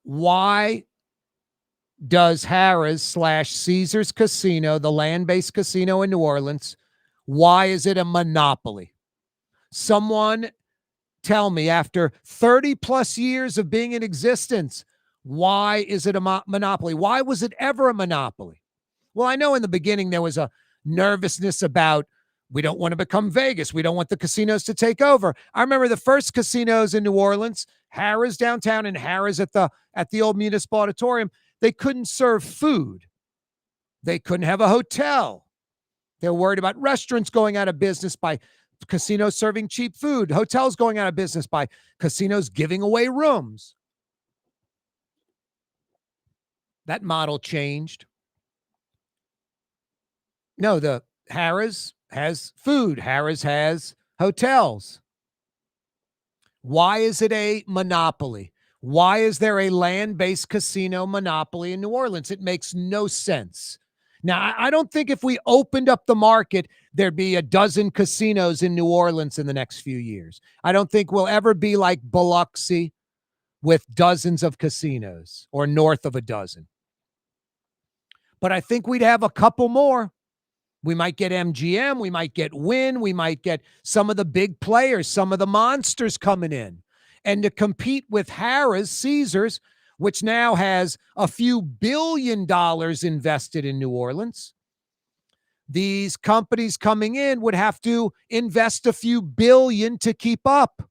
Why does Harrah's/Caesars Casino, the land-based casino in New Orleans, why is it a monopoly? Someone tell me, after 30 plus years of being in existence, why is it a monopoly? Why was it ever a monopoly? Well, I know in the beginning there was a nervousness about, we don't want to become Vegas. We don't want the casinos to take over. I remember the first casinos in New Orleans, Harrah's downtown and Harrah's at the old Municipal Auditorium. They couldn't serve food. They couldn't have a hotel. They're worried about restaurants going out of business by casinos serving cheap food, hotels going out of business by casinos giving away rooms. That model changed. No, the Harrah's has food. Harrah's has hotels. Why is it a monopoly? Why is there a land-based casino monopoly in New Orleans? It makes no sense. Now, I don't think if we opened up the market, there'd be a dozen casinos in New Orleans in the next few years. I don't think we'll ever be like Biloxi with dozens of casinos or north of a dozen. But I think we'd have a couple more. We might get MGM. We might get Wynn. We might get some of the big players, some of the monsters coming in. And to compete with Harrah's, Caesars, which now has a few $1 billion invested in New Orleans, these companies coming in would have to invest a few billion to keep up.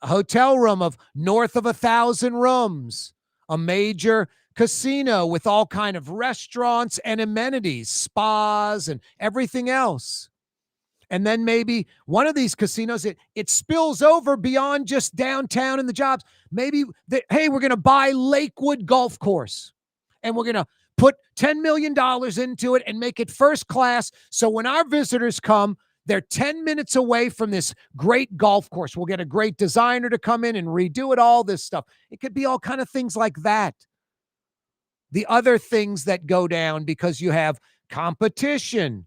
A hotel room of north of 1,000 rooms, a major casino with all kind of restaurants and amenities, spas and everything else. And then maybe one of these casinos, it spills over beyond just downtown and the jobs. Maybe, hey, we're going to buy Lakewood Golf Course and we're going to put $10 million into it and make it first class. So when our visitors come, they're 10 minutes away from this great golf course. We'll get a great designer to come in and redo it, all this stuff. It could be all kind of things like that. The other things that go down because you have competition.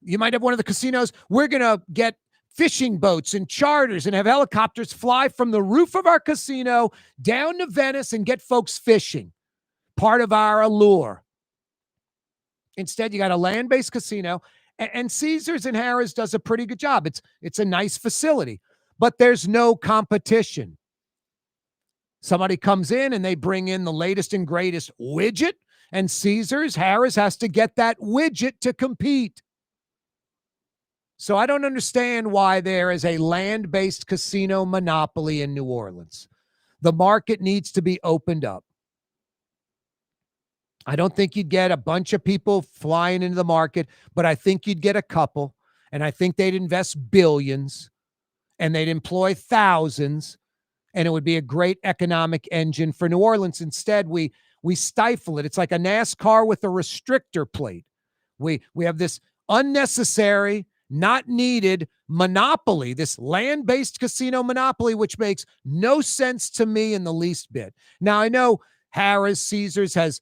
You might have one of the casinos, we're going to get fishing boats and charters and have helicopters fly from the roof of our casino down to Venice and get folks fishing. Part of our allure. Instead, you got a land-based casino, and Caesars and Harrah's does a pretty good job. It's a nice facility, but there's no competition. Somebody comes in and they bring in the latest and greatest widget, and Caesars, Harrah's has to get that widget to compete. So I don't understand why there is a land-based casino monopoly in New Orleans. The market needs to be opened up. I don't think you'd get a bunch of people flying into the market, but I think you'd get a couple, and I think they'd invest billions, and they'd employ thousands, and it would be a great economic engine for New Orleans. Instead, we stifle it. It's like a NASCAR with a restrictor plate. We have this unnecessary, not needed monopoly, this land-based casino monopoly, which makes no sense to me in the least bit. Now, I know Harrah's, Caesars has,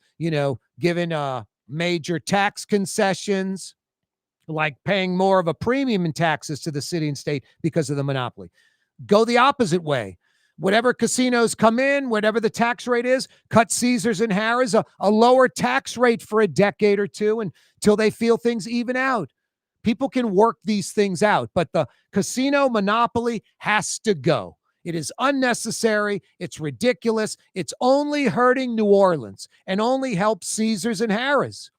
given major tax concessions, like paying more of a premium in taxes to the city and state because of the monopoly. Go the opposite way. Whatever casinos come in, whatever the tax rate is, cut Caesars and Harrah's a lower tax rate for a decade or two until they feel things even out. People can work these things out, but the casino monopoly has to go. It is unnecessary. It's ridiculous. It's only hurting New Orleans and only helps Caesars and Harrah's.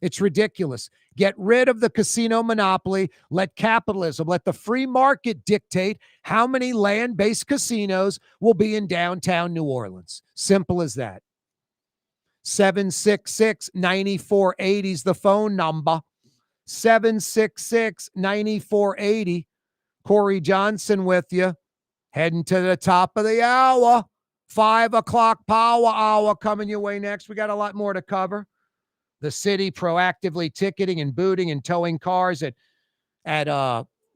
It's ridiculous. Get rid of the casino monopoly. Let capitalism, let the free market dictate how many land-based casinos will be in downtown New Orleans. Simple as that. 766-9480 is the phone number. 766-9480. Corey Johnson with you. Heading to the top of the hour. 5 o'clock power hour coming your way next. We got a lot more to cover. The city proactively ticketing and booting and towing cars at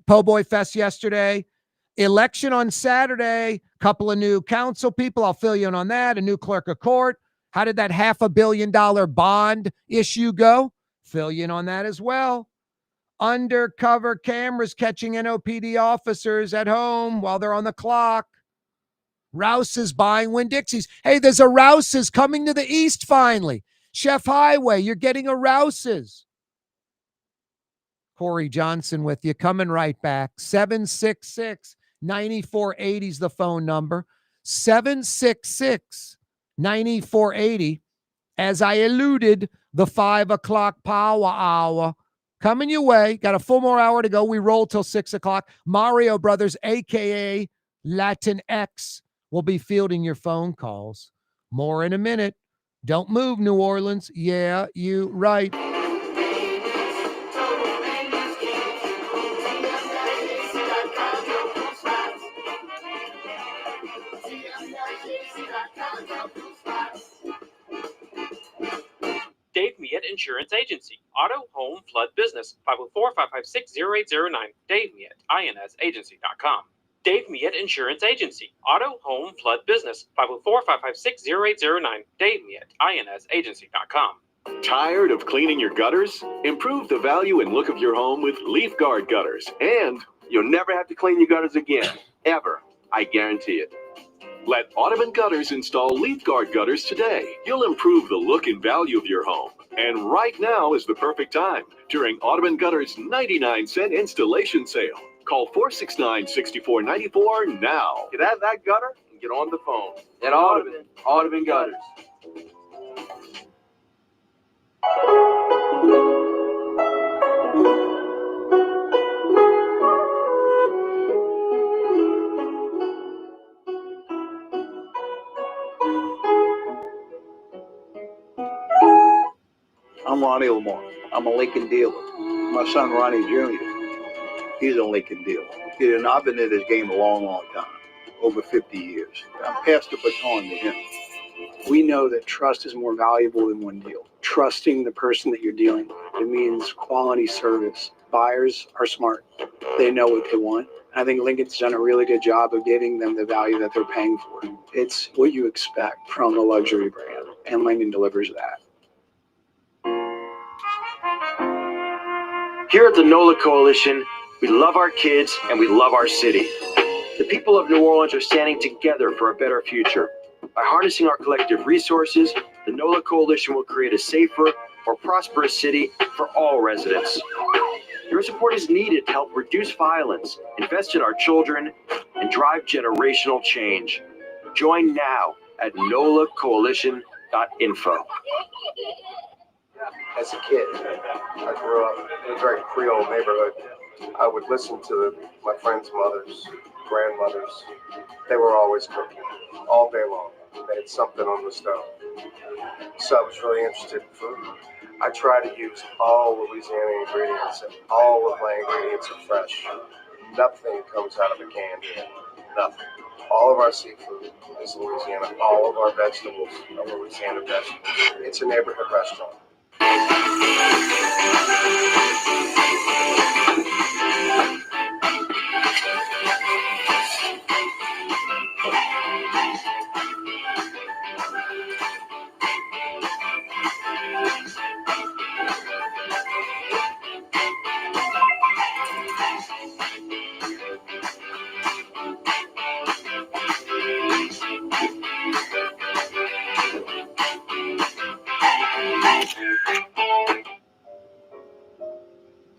Poboy Fest yesterday. Election on Saturday. Couple of new council people. I'll fill you in on that. A new clerk of court. How did that $500 million bond issue go? Fill you in on that as well. Undercover cameras catching NOPD officers at home while they're on the clock. Rouse's buying Winn-Dixie's. Hey, there's a Rouse's coming to the east finally. Chef Highway, you're getting a Rouse's. Corey Johnson with you. Coming right back. 766-9480 is the phone number. 766-9480. As I alluded, the 5 o'clock power hour coming your way. Got a full more hour to go. We roll till 6 o'clock. Mario Brothers, a.k.a. Latin X, will be fielding your phone calls. More in a minute. Don't move, New Orleans. Yeah, you right. Dave Miet Insurance Agency. Auto, home, flood, business. 504-556-0809. Dave Miet, insagency.com. Dave Miet Insurance Agency. Auto, home, flood, business. 504-556-0809. Dave Miet, insagency.com. Tired of cleaning your gutters? Improve the value and look of your home with Leaf Guard gutters, and you'll never have to clean your gutters again, ever. I guarantee it. Let Audubon Gutters install Leaf Guard gutters today. You'll improve the look and value of your home. And right now is the perfect time during Audubon Gutters' 99-cent installation sale. Call 469-6494 now. Get out of that gutter and get on the phone. At Audubon Gutters. I'm Ronnie Lamar. I'm a Lincoln dealer. My son Ronnie Jr., he's a Lincoln dealer. And I've been in this game a long, long time, over 50 years. I passed the baton to him. We know that trust is more valuable than one deal. Trusting the person that you're dealing with. It means quality service. Buyers are smart. They know what they want. I think Lincoln's done a really good job of giving them the value that they're paying for. It's what you expect from a luxury brand, and Lincoln delivers that. Here at the NOLA Coalition, we love our kids and we love our city. The people of New Orleans are standing together for a better future. By harnessing our collective resources, the NOLA Coalition will create a safer, more prosperous city for all residents. Your support is needed to help reduce violence, invest in our children, and drive generational change. Join now at nolacoalition.info. As a kid, I grew up in a very Creole neighborhood. I would listen to my friends' mothers, grandmothers. They were always cooking all day long. They had something on the stove. So I was really interested in food. I try to use all Louisiana ingredients, and all of my ingredients are fresh. Nothing comes out of a can here. Nothing. All of our seafood is Louisiana. All of our vegetables are Louisiana vegetables. It's a neighborhood restaurant.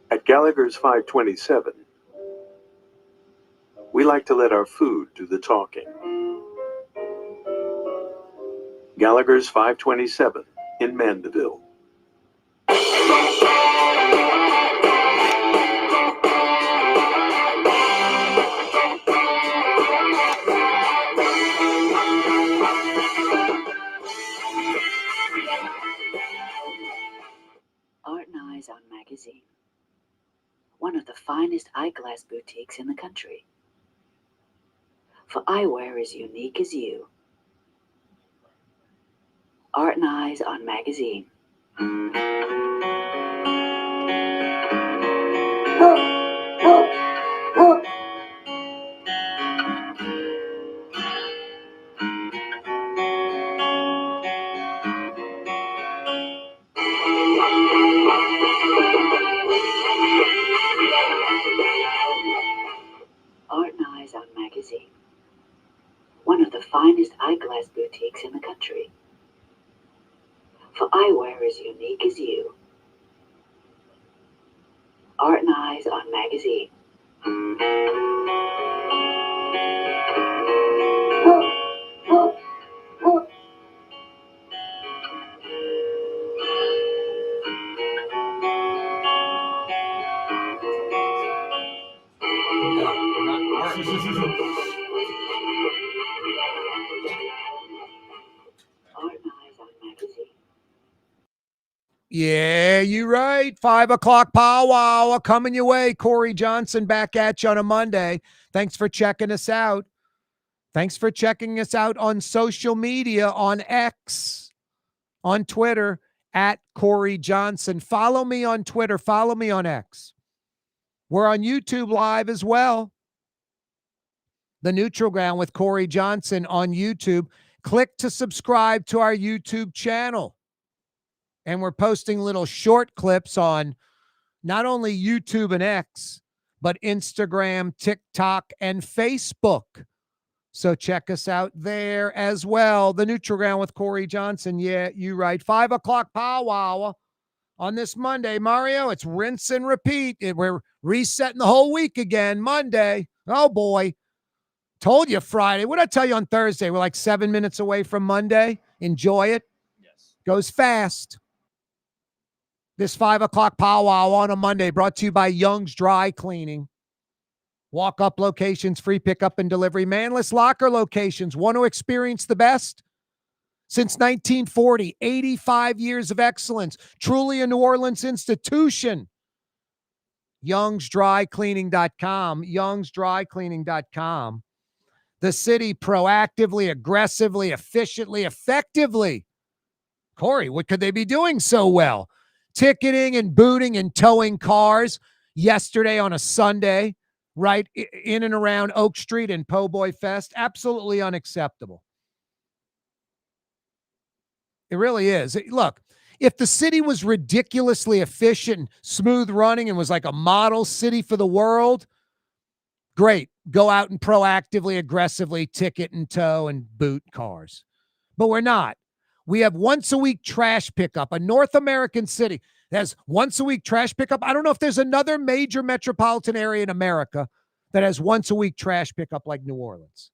At Gallagher's 527, we like to let our food do the talking. Gallagher's 527 in Mandeville. Magazine, one of the finest eyeglass boutiques in the country. For eyewear as unique as you. Art and Eyes on Magazine. Art and Eyes on Magazine, one of the finest eyeglass boutiques in the country. For eyewear as unique as you. Art and Eyes on Magazine. Yeah, you right. 5 o'clock powwow coming your way. Corey Johnson back at you on a Monday. Thanks for checking us out. Thanks for checking us out on social media, on X, on Twitter, at Corey Johnson. Follow me on Twitter. Follow me on X. We're on YouTube Live as well. The Neutral Ground with Corey Johnson on YouTube. Click to subscribe to our YouTube channel. And we're posting little short clips on not only YouTube and X, but Instagram, TikTok, and Facebook. So check us out there as well. The Neutral Ground with Corey Johnson. Yeah, you right. 5 o'clock powwow on this Monday. Mario, it's rinse and repeat. We're resetting the whole week again. Monday. Oh, boy. Told you Friday. What did I tell you on Thursday? We're like 7 minutes away from Monday. Enjoy it. Yes. Goes fast. This 5 o'clock powwow on a Monday brought to you by Young's Dry Cleaning. Walk-up locations, free pickup and delivery. Manless locker locations. Want to experience the best? Since 1940, 85 years of excellence. Truly a New Orleans institution. Young'sDryCleaning.com. Young'sDryCleaning.com. The city proactively, aggressively, efficiently, effectively. Corey, what could they be doing so well? Ticketing and booting and towing cars yesterday on a Sunday, right in and around Oak Street and Poboy Fest. Absolutely unacceptable. It really is. Look, if the city was ridiculously efficient, smooth running, and was like a model city for the world, great. Go out and proactively, aggressively ticket and tow and boot cars. But we're not. We have once a week trash pickup, a North American city that has once a week trash pickup. I don't know if there's another major metropolitan area in America that has once a week trash pickup like New Orleans.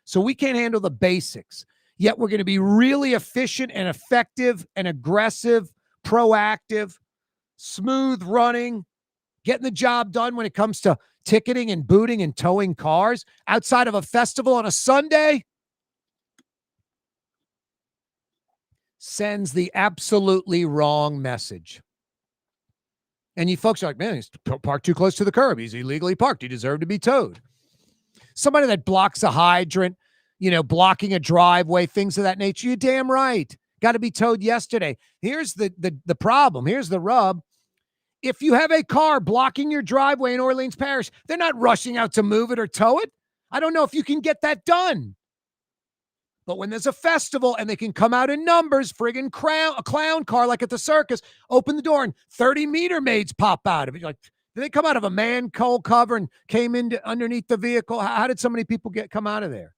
So we can't handle the basics. Yet we're going to be really efficient and effective and aggressive, proactive, smooth running, getting the job done when it comes to ticketing and booting and towing cars outside of a festival on a Sunday. Sends the absolutely wrong message. And you folks are like, man, he's parked too close to the curb. He's illegally parked. He deserved to be towed. Somebody that blocks a hydrant, blocking a driveway, things of that nature, you're damn right. Got to be towed yesterday. Here's the problem. Here's the rub. If you have a car blocking your driveway in Orleans Parish, they're not rushing out to move it or tow it. I don't know if you can get that done. But when there's a festival and they can come out in numbers, friggin' a clown car like at the circus, open the door and 30 meter maids pop out of it. You're like, did they come out of a manhole cover and came in underneath the vehicle? How did so many people come out of there?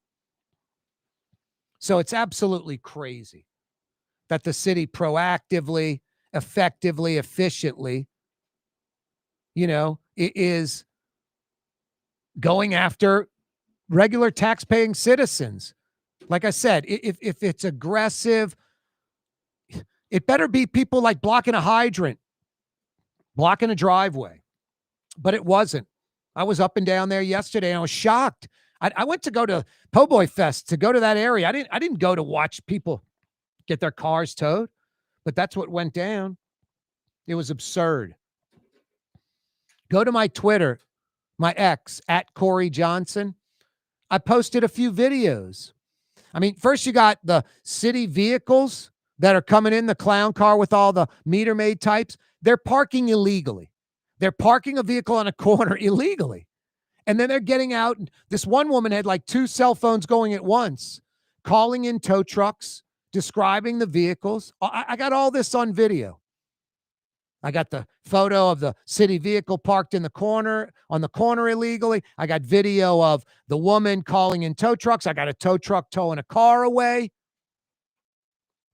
So it's absolutely crazy that the city proactively, effectively, efficiently, it is going after regular tax-paying citizens. Like I said, if it's aggressive, it better be people like blocking a hydrant, blocking a driveway. But it wasn't. I was up and down there yesterday and I was shocked. I went to go to Poboy Fest, to go to that area. I didn't go to watch people get their cars towed, but that's what went down. It was absurd. Go to my Twitter, my ex, at Corey Johnson. I posted a few videos. I mean, first you got the city vehicles that are coming in, the clown car with all the meter maid types. They're parking illegally. They're parking a vehicle on a corner illegally. And then they're getting out. And this one woman had like 2 cell phones going at once, calling in tow trucks, describing the vehicles. I got all this on video. I got the photo of the city vehicle parked in the corner, on the corner illegally. I got video of the woman calling in tow trucks. I got a tow truck towing a car away.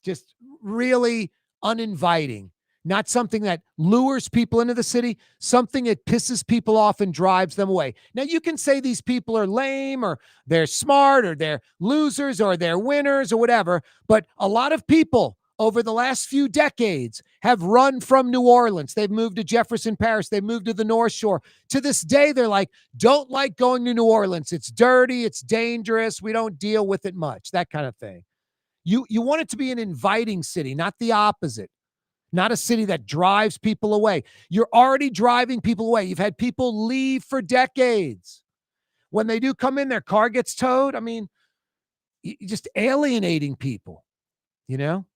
Just really uninviting. Not something that lures people into the city, something that pisses people off and drives them away. Now, you can say these people are lame or they're smart or they're losers or they're winners or whatever, but a lot of people over the last few decades have run from New Orleans. They've moved to Jefferson Parish. They've moved to the North Shore. To this day, they're like, don't like going to New Orleans. It's dirty. It's dangerous. We don't deal with it much, that kind of thing. You want it to be an inviting city, not the opposite. Not a city that drives people away. You're already driving people away. You've had people leave for decades. When they do come in, their car gets towed. I mean, you're just alienating people, you know?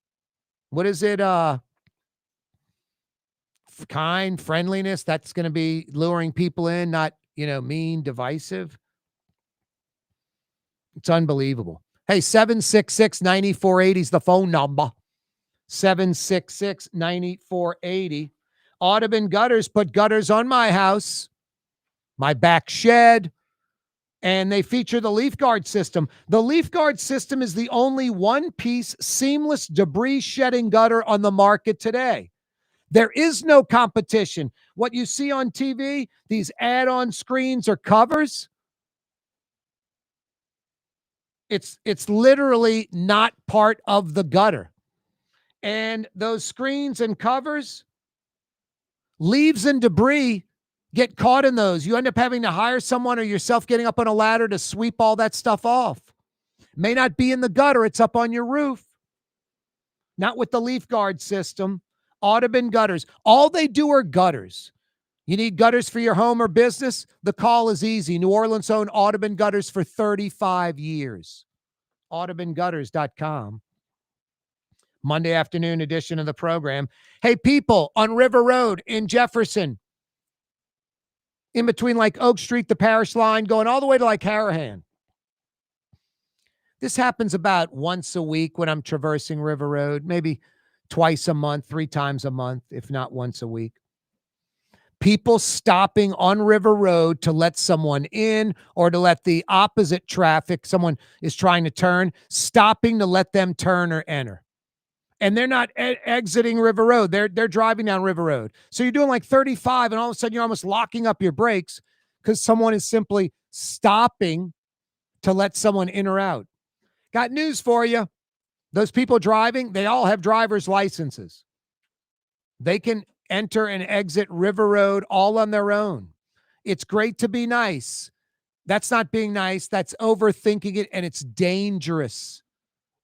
What is it? Kind, friendliness, that's going to be luring people in, not, mean, divisive. It's unbelievable. Hey, 766-9480 is the phone number. 766-9480. Audubon Gutters put gutters on my house, my back shed, and they feature the Leaf Guard system. The Leaf Guard system is the only one-piece seamless debris shedding gutter on the market today. There is no competition. What you see on TV, these add-on screens or covers, it's literally not part of the gutter. And those screens and covers, leaves and debris get caught in those. You end up having to hire someone or yourself getting up on a ladder to sweep all that stuff off. May not be in the gutter. It's up on your roof. Not with the Leaf Guard system. Audubon Gutters. All they do are gutters. You need gutters for your home or business? The call is easy. New Orleans owned Audubon Gutters for 35 years. AudubonGutters.com. Monday afternoon edition of the program. Hey, people on River Road in Jefferson, in between like Oak Street, the Parish line, going all the way to like Harahan. This happens about once a week when I'm traversing River Road, maybe twice a month, 3 times a month, if not once a week. People stopping on River Road to let someone in or to let the opposite traffic, someone is trying to turn, stopping to let them turn or enter. And they're not exiting River Road. They're driving down River Road. So you're doing like 35 and all of a sudden you're almost locking up your brakes because someone is simply stopping to let someone in or out. Got news for you. Those people driving, they all have driver's licenses. They can enter and exit River Road all on their own. It's great to be nice. That's not being nice. That's overthinking it, and it's dangerous.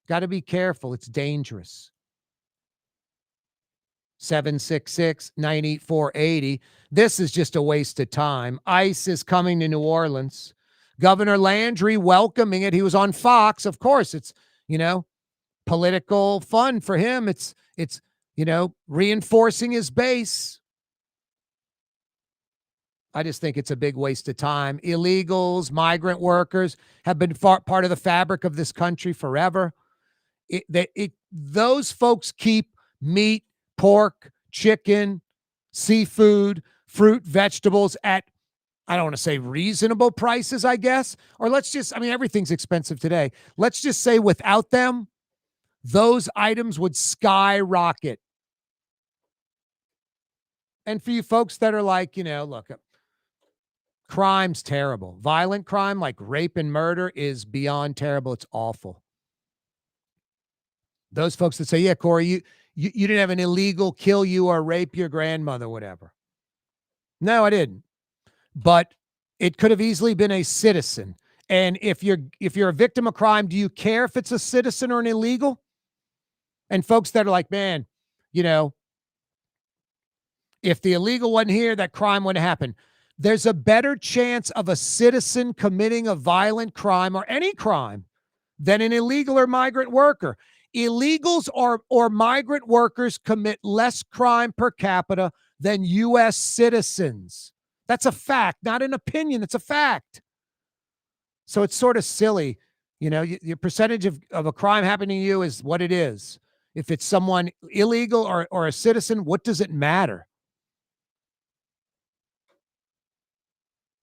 Got to be careful. It's dangerous. 766-9480. This is just a waste of time. ICE is coming to New Orleans. Governor Landry welcoming it. He was on Fox. Of course, it's, political fun for him. It's reinforcing his base. I just think it's a big waste of time. Illegals, migrant workers have been part of the fabric of this country forever. Those folks keep meat, pork, chicken, seafood, fruit, vegetables at, I don't want to say reasonable prices, I guess. Or everything's expensive today. Let's just say without them, those items would skyrocket. And for you folks that are like, look, crime's terrible. Violent crime like rape and murder is beyond terrible. It's awful. Those folks that say, yeah, Corey, you didn't have an illegal kill you or rape your grandmother, whatever. No, I didn't. But it could have easily been a citizen. And if you're a victim of crime, do you care if it's a citizen or an illegal? And folks that are like, man, If the illegal wasn't here, that crime wouldn't happen. There's a better chance of a citizen committing a violent crime or any crime than an illegal or migrant worker. Illegals or migrant workers commit less crime per capita than U.S. citizens. That's a fact, not an opinion. It's a fact. So it's sort of silly. You know, your percentage of a crime happening to you is what it is. If it's someone illegal or a citizen, what does it matter?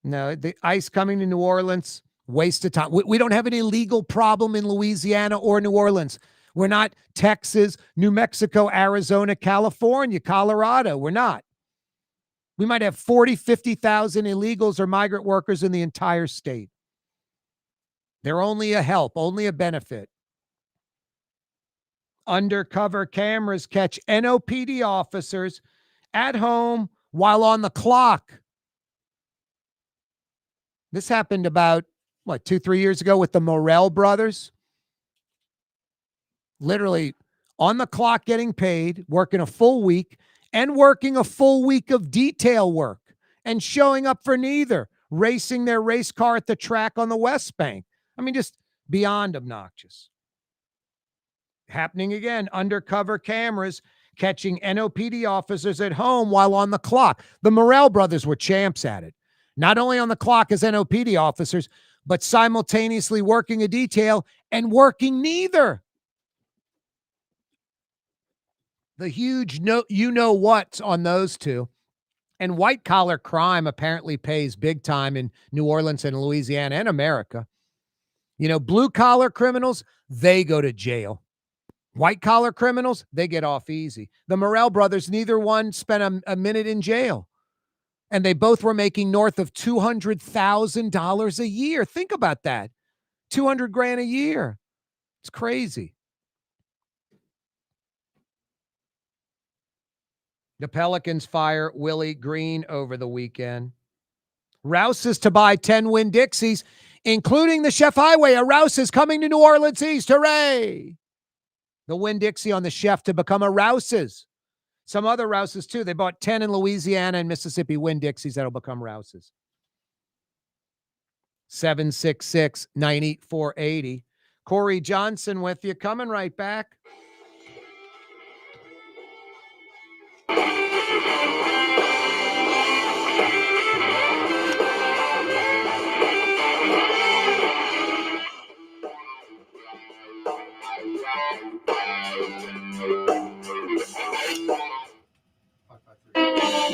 No, the ICE coming to New Orleans, waste of time. We don't have an illegal problem in Louisiana or New Orleans. We're not Texas, New Mexico, Arizona, California, Colorado. We're not. We might have 40, 50,000 illegals or migrant workers in the entire state. They're only a help, only a benefit. Undercover cameras catch NOPD officers at home while on the clock. This happened about, 2-3 years ago with the Morell brothers. Literally on the clock getting paid, working a full week, and working a full week of detail work and showing up for neither, racing their race car at the track on the West Bank. I mean, just beyond obnoxious. Happening again, undercover cameras catching NOPD officers at home while on the clock. The Morell brothers were champs at it. Not only on the clock as NOPD officers, but simultaneously working a detail and working neither. The huge what's on those two. And white collar crime apparently pays big time in New Orleans and Louisiana and America. You know, blue collar criminals, they go to jail. White collar criminals, they get off easy. The Morell brothers, neither one spent a minute in jail. And they both were making north of $200,000 a year. Think about that. $200,000 a year. It's crazy. The Pelicans fire Willie Green over the weekend. Rouse's to buy 10 Winn-Dixies, including the Chef Highway. A Rouse is coming to New Orleans East. Hooray! The Winn-Dixie on the Chef to become a Rouse's. Some other Rouse's, too. They bought 10 in Louisiana and Mississippi Winn-Dixies that'll become Rouse's. 766-98480. Corey Johnson with you. Coming right back.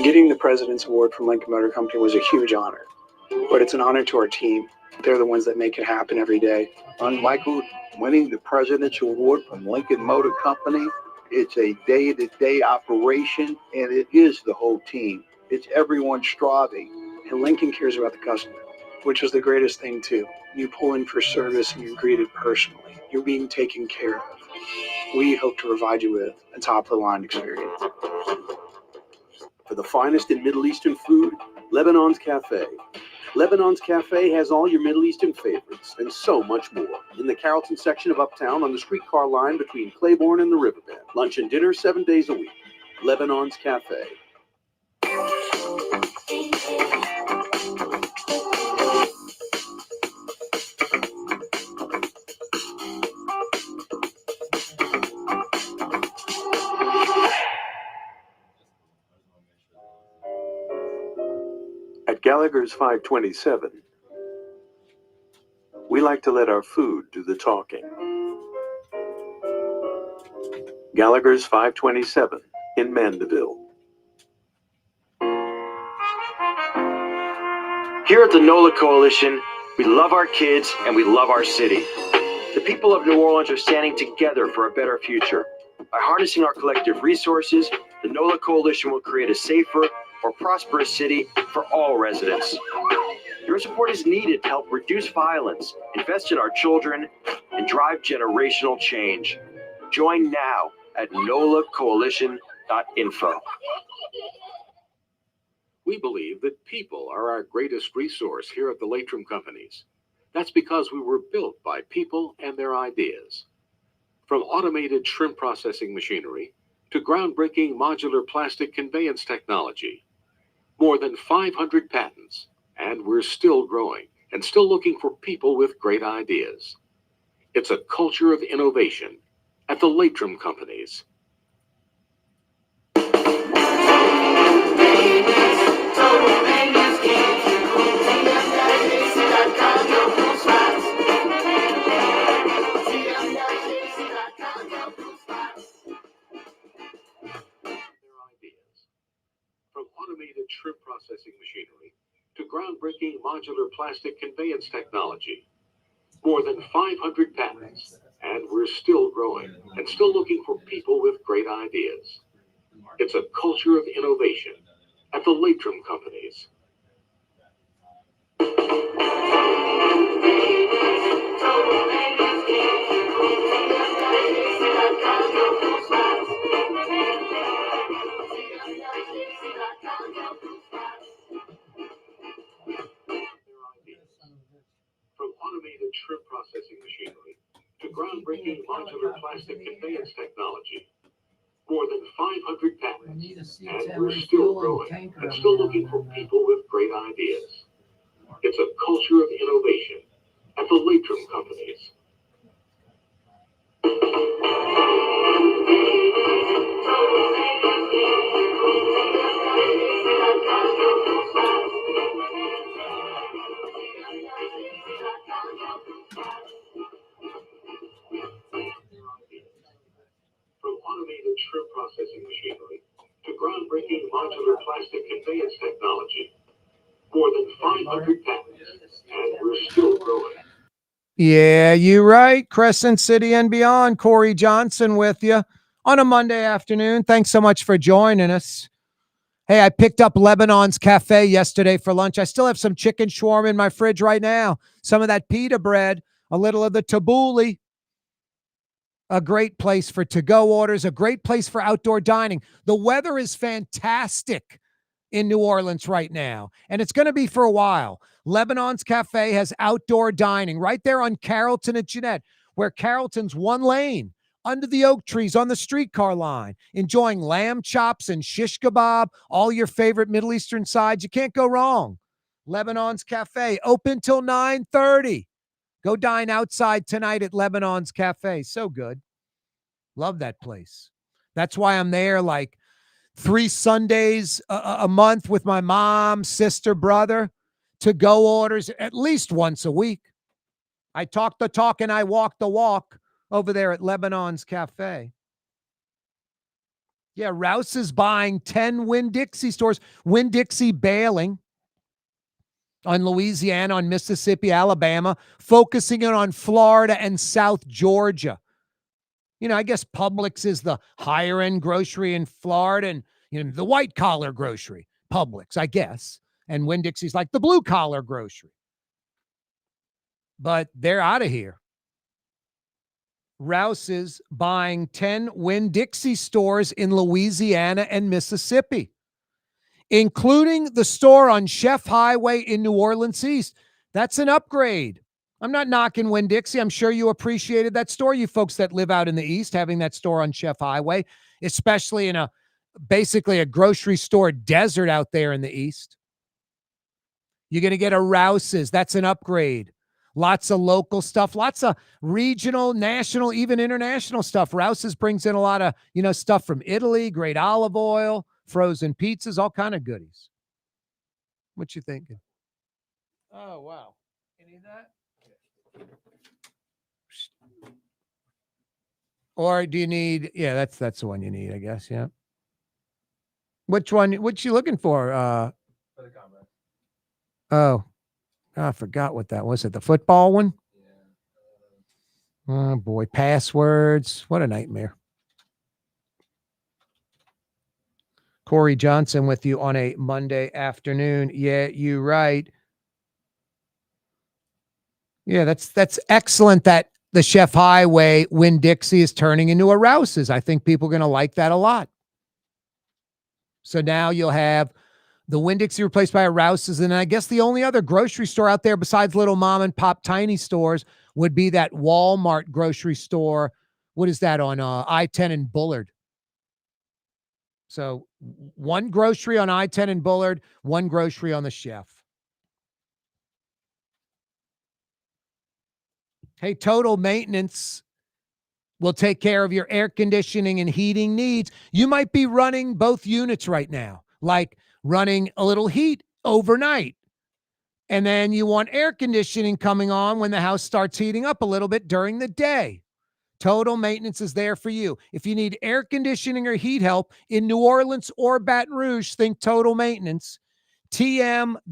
Getting the President's Award from Lincoln Motor Company was a huge honor, but it's an honor to our team. They're the ones that make it happen every day. Michael, winning the President's Award from Lincoln Motor Company, it's a day-to-day operation, and it is the whole team. It's everyone striving. And Lincoln cares about the customer, which is the greatest thing, too. You pull in for service and you're greeted personally. You're being taken care of. We hope to provide you with a top-of-the-line experience. For the finest in Middle Eastern food, Lebanon's Cafe. Lebanon's Cafe has all your Middle Eastern favorites and so much more in the Carrollton section of Uptown on the streetcar line between Claiborne and the Riverbend. Lunch and dinner 7 days a week. Lebanon's Cafe. At Gallagher's 527, we like to let our food do the talking. Gallagher's 527 in Mandeville. Here at the NOLA Coalition, we love our kids and we love our city. The people of New Orleans are standing together for a better future. By harnessing our collective resources, the NOLA Coalition will create a safer, more prosperous city for all residents. Your support is needed to help reduce violence, invest in our children, and drive generational change. Join now at nolacoalition.info. We believe that people are our greatest resource here at the Latrim Companies. That's because we were built by people and their ideas. From automated shrimp processing machinery to groundbreaking modular plastic conveyance technology. More than 500 patents, and we're still growing and still looking for people with great ideas. It's a culture of innovation at the Latrim Companies. From automated shrimp processing machinery to groundbreaking modular plastic conveyance technology. More than 500 patents, and we're still growing and still looking for people with great ideas. It's a culture of innovation at the Latrim Companies. From automated shrimp processing machinery to groundbreaking modular plastic conveyance technology. More than 500 patents, and we're still growing and still looking for people with great ideas. It's a culture of innovation at the Latrim Companies. From automated shrimp processing machinery to groundbreaking modular plastic conveyance technology. More than 500 patents, and we're still growing. Yeah, you're right. Crescent City and beyond. Corey Johnson with you on a Monday afternoon. Thanks so much for joining us. Hey, I picked up Lebanon's Cafe yesterday for lunch. I still have some chicken shawarma in my fridge right now. Some of that pita bread, a little of the tabbouleh. A great place for to-go orders, a great place for outdoor dining. The weather is fantastic in New Orleans right now, and it's going to be for a while. Lebanon's Cafe has outdoor dining right there on Carrollton at Jeanette, where Carrollton's one lane, under the oak trees on the streetcar line, enjoying lamb chops and shish kebab, all your favorite Middle Eastern sides. You can't go wrong. Lebanon's Cafe, open till 9:30. Go dine outside tonight at Lebanon's Cafe. So good. Love that place. That's why I'm there like 3 Sundays a month with my mom, sister, brother, to go orders at least once a week. I talk the talk and I walk the walk over there at Lebanon's Cafe. Yeah, Rouse is buying 10 Winn-Dixie stores. Winn-Dixie bailing on Louisiana, on Mississippi, Alabama, focusing in on Florida and South Georgia. You know, I guess Publix is the higher end grocery in Florida, and the white collar grocery, Publix, I guess. And Winn-Dixie's like the blue collar grocery. But they're out of here. Rouse is buying 10 Winn-Dixie stores in Louisiana and Mississippi, including the store on Chef Highway in New Orleans East. That's an upgrade. I'm not knocking Winn-Dixie. I'm sure you appreciated that store, you folks that live out in the East, having that store on Chef Highway, especially in basically a grocery store desert out there in the East. You're going to get a Rouse's. That's an upgrade. Lots of local stuff, lots of regional, national, even international stuff. Rouse's brings in a lot of, stuff from Italy, great olive oil, frozen pizzas, all kind of goodies. What you thinking? Oh, wow. You need that? Or do you need, that's the one you need, I guess, yeah. Which one, what you looking for? For the combat. Oh, I forgot what that was. It the football one? Oh, boy, passwords. What a nightmare. Corey Johnson with you on a Monday afternoon. Yeah, you're right. Yeah, that's excellent that the Chef Highway Winn-Dixie is turning into a Rouse's. I think people are going to like that a lot. So now you'll have the Winn-Dixie replaced by a Rouse's, and I guess the only other grocery store out there besides little mom and pop tiny stores would be that Walmart grocery store. What is that on I-10 and Bullard? So one grocery on I-10 and Bullard, one grocery on the Chef. Hey, Total Maintenance will take care of your air conditioning and heating needs. You might be running both units right now, like running a little heat overnight. And then you want air conditioning coming on when the house starts heating up a little bit during the day. Total Maintenance is there for you. If you need air conditioning or heat help in New Orleans or Baton Rouge, think Total Maintenance. tm-ac.com.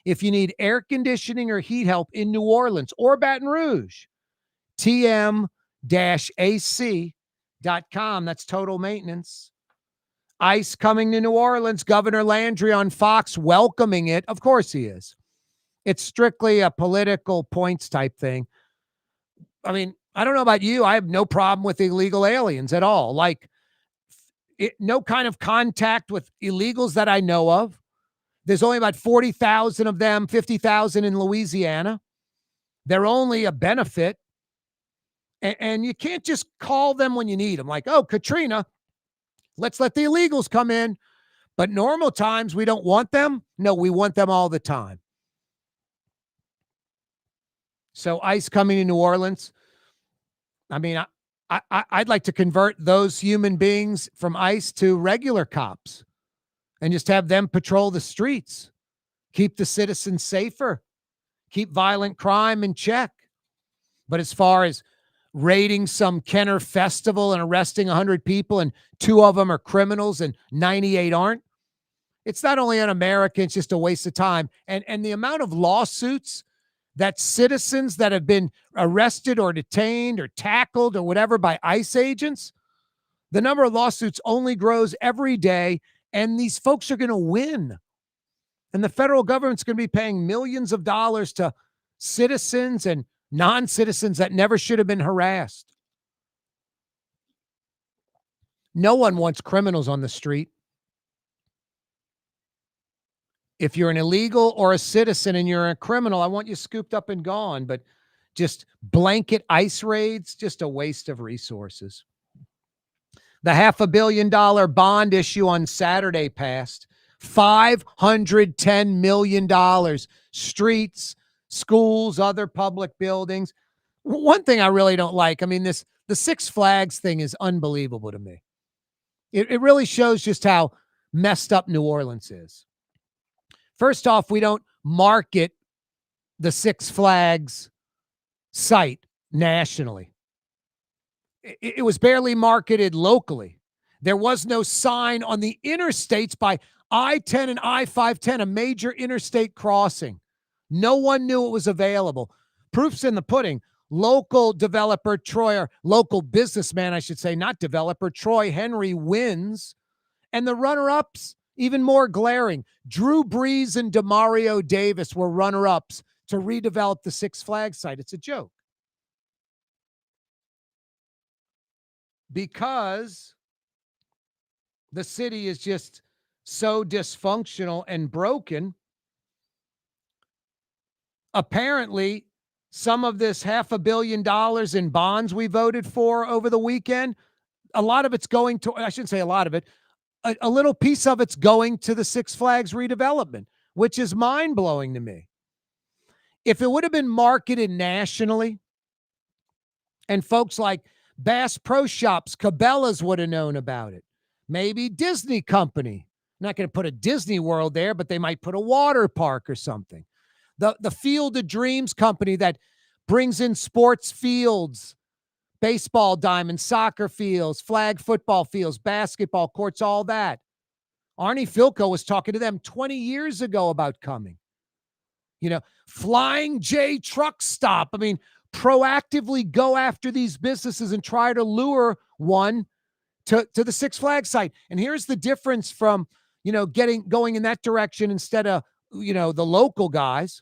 If you need air conditioning or heat help in New Orleans or Baton Rouge, tm-ac.com. That's Total Maintenance. ICE coming to New Orleans. Governor Landry on Fox welcoming it. Of course he is. It's strictly a political points type thing. I mean, I don't know about you. I have no problem with illegal aliens at all. Like, no kind of contact with illegals that I know of. There's only about 40,000 of them, 50,000 in Louisiana. They're only a benefit. And you can't just call them when you need them. Like, oh, Katrina, let's let the illegals come in. But normal times, we don't want them. No, we want them all the time. So ICE coming to New Orleans. I mean, I'd like to convert those human beings from ICE to regular cops and just have them patrol the streets, keep the citizens safer, keep violent crime in check. But as far as raiding some Kenner festival and arresting 100 people and 2 of them are criminals and 98 aren't, it's not only un-American, it's just a waste of time. And the amount of lawsuits that citizens that have been arrested or detained or tackled or whatever by ICE agents, the number of lawsuits only grows every day, and these folks are going to win. And the federal government's going to be paying millions of dollars to citizens and non-citizens that never should have been harassed. No one wants criminals on the street. If you're an illegal or a citizen and you're a criminal, I want you scooped up and gone. But just blanket ICE raids, just a waste of resources. The $500 million bond issue on Saturday passed. $510 million. Streets, schools, other public buildings. One thing I really don't like, I mean, the Six Flags thing is unbelievable to me. It really shows just how messed up New Orleans is. First off, we don't market the Six Flags site nationally. It was barely marketed locally. There was no sign on the interstates by I-10 and I-510, a major interstate crossing. No one knew it was available. Proof's in the pudding. Local developer Troy, or local businessman, I should say, not developer, Troy Henry wins. And the runner-ups, even more glaring. Drew Brees and Demario Davis were runner-ups to redevelop the Six Flags site. It's a joke. Because the city is just so dysfunctional and broken, apparently some of this $500 million in bonds we voted for over the weekend, a lot of it's going to, I shouldn't say a lot of it, a little piece of it's going to the Six Flags redevelopment, which is mind-blowing to me. If it would have been marketed nationally, and folks like Bass Pro Shops, Cabela's would have known about it. Maybe Disney Company. Not going to put a Disney World there, but they might put a water park or something. The Field of Dreams company that brings in sports fields, baseball diamonds, soccer fields, flag football fields, basketball courts, all that. Arnie Filko was talking to them 20 years ago about coming. You know, Flying J Truck Stop. I mean, proactively go after these businesses and try to lure one to the Six Flags site. And here's the difference from, going in that direction instead of, the local guys.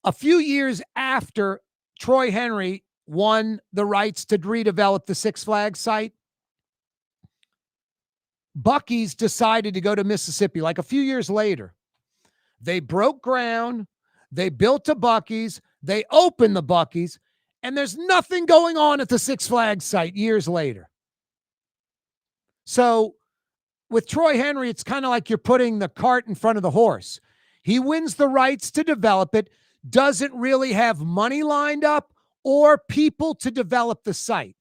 A few years after Troy Henry won the rights to redevelop the Six Flags site, Buc-ee's decided to go to Mississippi, like a few years later. They broke ground. They built a Buc-ee's. They opened the Buc-ee's. And there's nothing going on at the Six Flags site years later. So with Troy Henry, it's kind of like you're putting the cart in front of the horse. He wins the rights to develop it, doesn't really have money lined up or people to develop the site.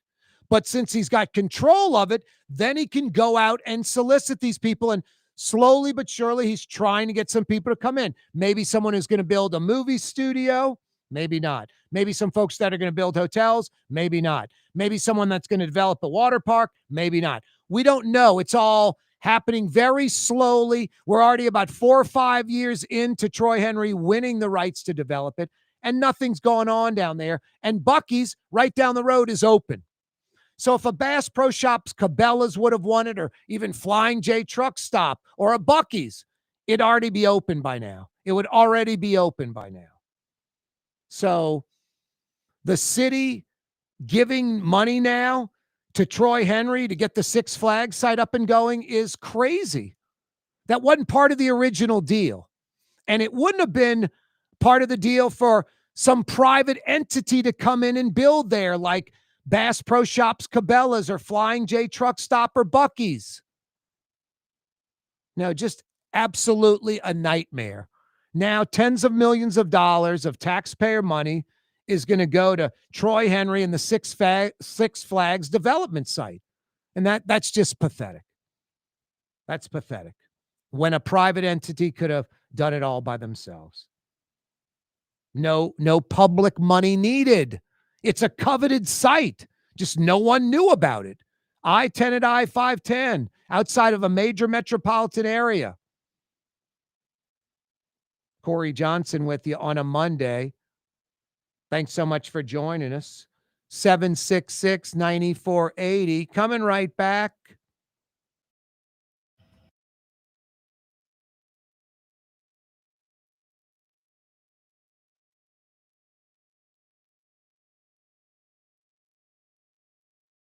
But since he's got control of it, then he can go out and solicit these people. And slowly but surely, he's trying to get some people to come in. Maybe someone who's going to build a movie studio. Maybe not. Maybe some folks that are going to build hotels. Maybe not. Maybe someone that's going to develop a water park. Maybe not. We don't know. It's all happening very slowly. We're already about 4 or 5 years into Troy Henry winning the rights to develop it, and nothing's going on down there. And Buc-ee's right down the road is open. So if a Bass Pro Shops Cabela's would have won it, or even Flying J Truck Stop or a Buc-ee's, it'd already be open by now. It would already be open by now. So the city giving money now to Troy Henry to get the Six Flags site up and going is crazy. That wasn't part of the original deal. And it wouldn't have been part of the deal for some private entity to come in and build there, like Bass Pro Shops Cabela's or Flying J Truck Stop or Buc-ee's. No, just absolutely a nightmare. Now, tens of millions of dollars of taxpayer money is going to go to Troy Henry and the Six Flags development site. And that's just pathetic. That's pathetic. When a private entity could have done it all by themselves. No public money needed. It's a coveted site. Just no one knew about it. I-10 at I-510, outside of a major metropolitan area. Corey Johnson with you on a Monday. Thanks so much for joining us. 766-9480. Coming right back.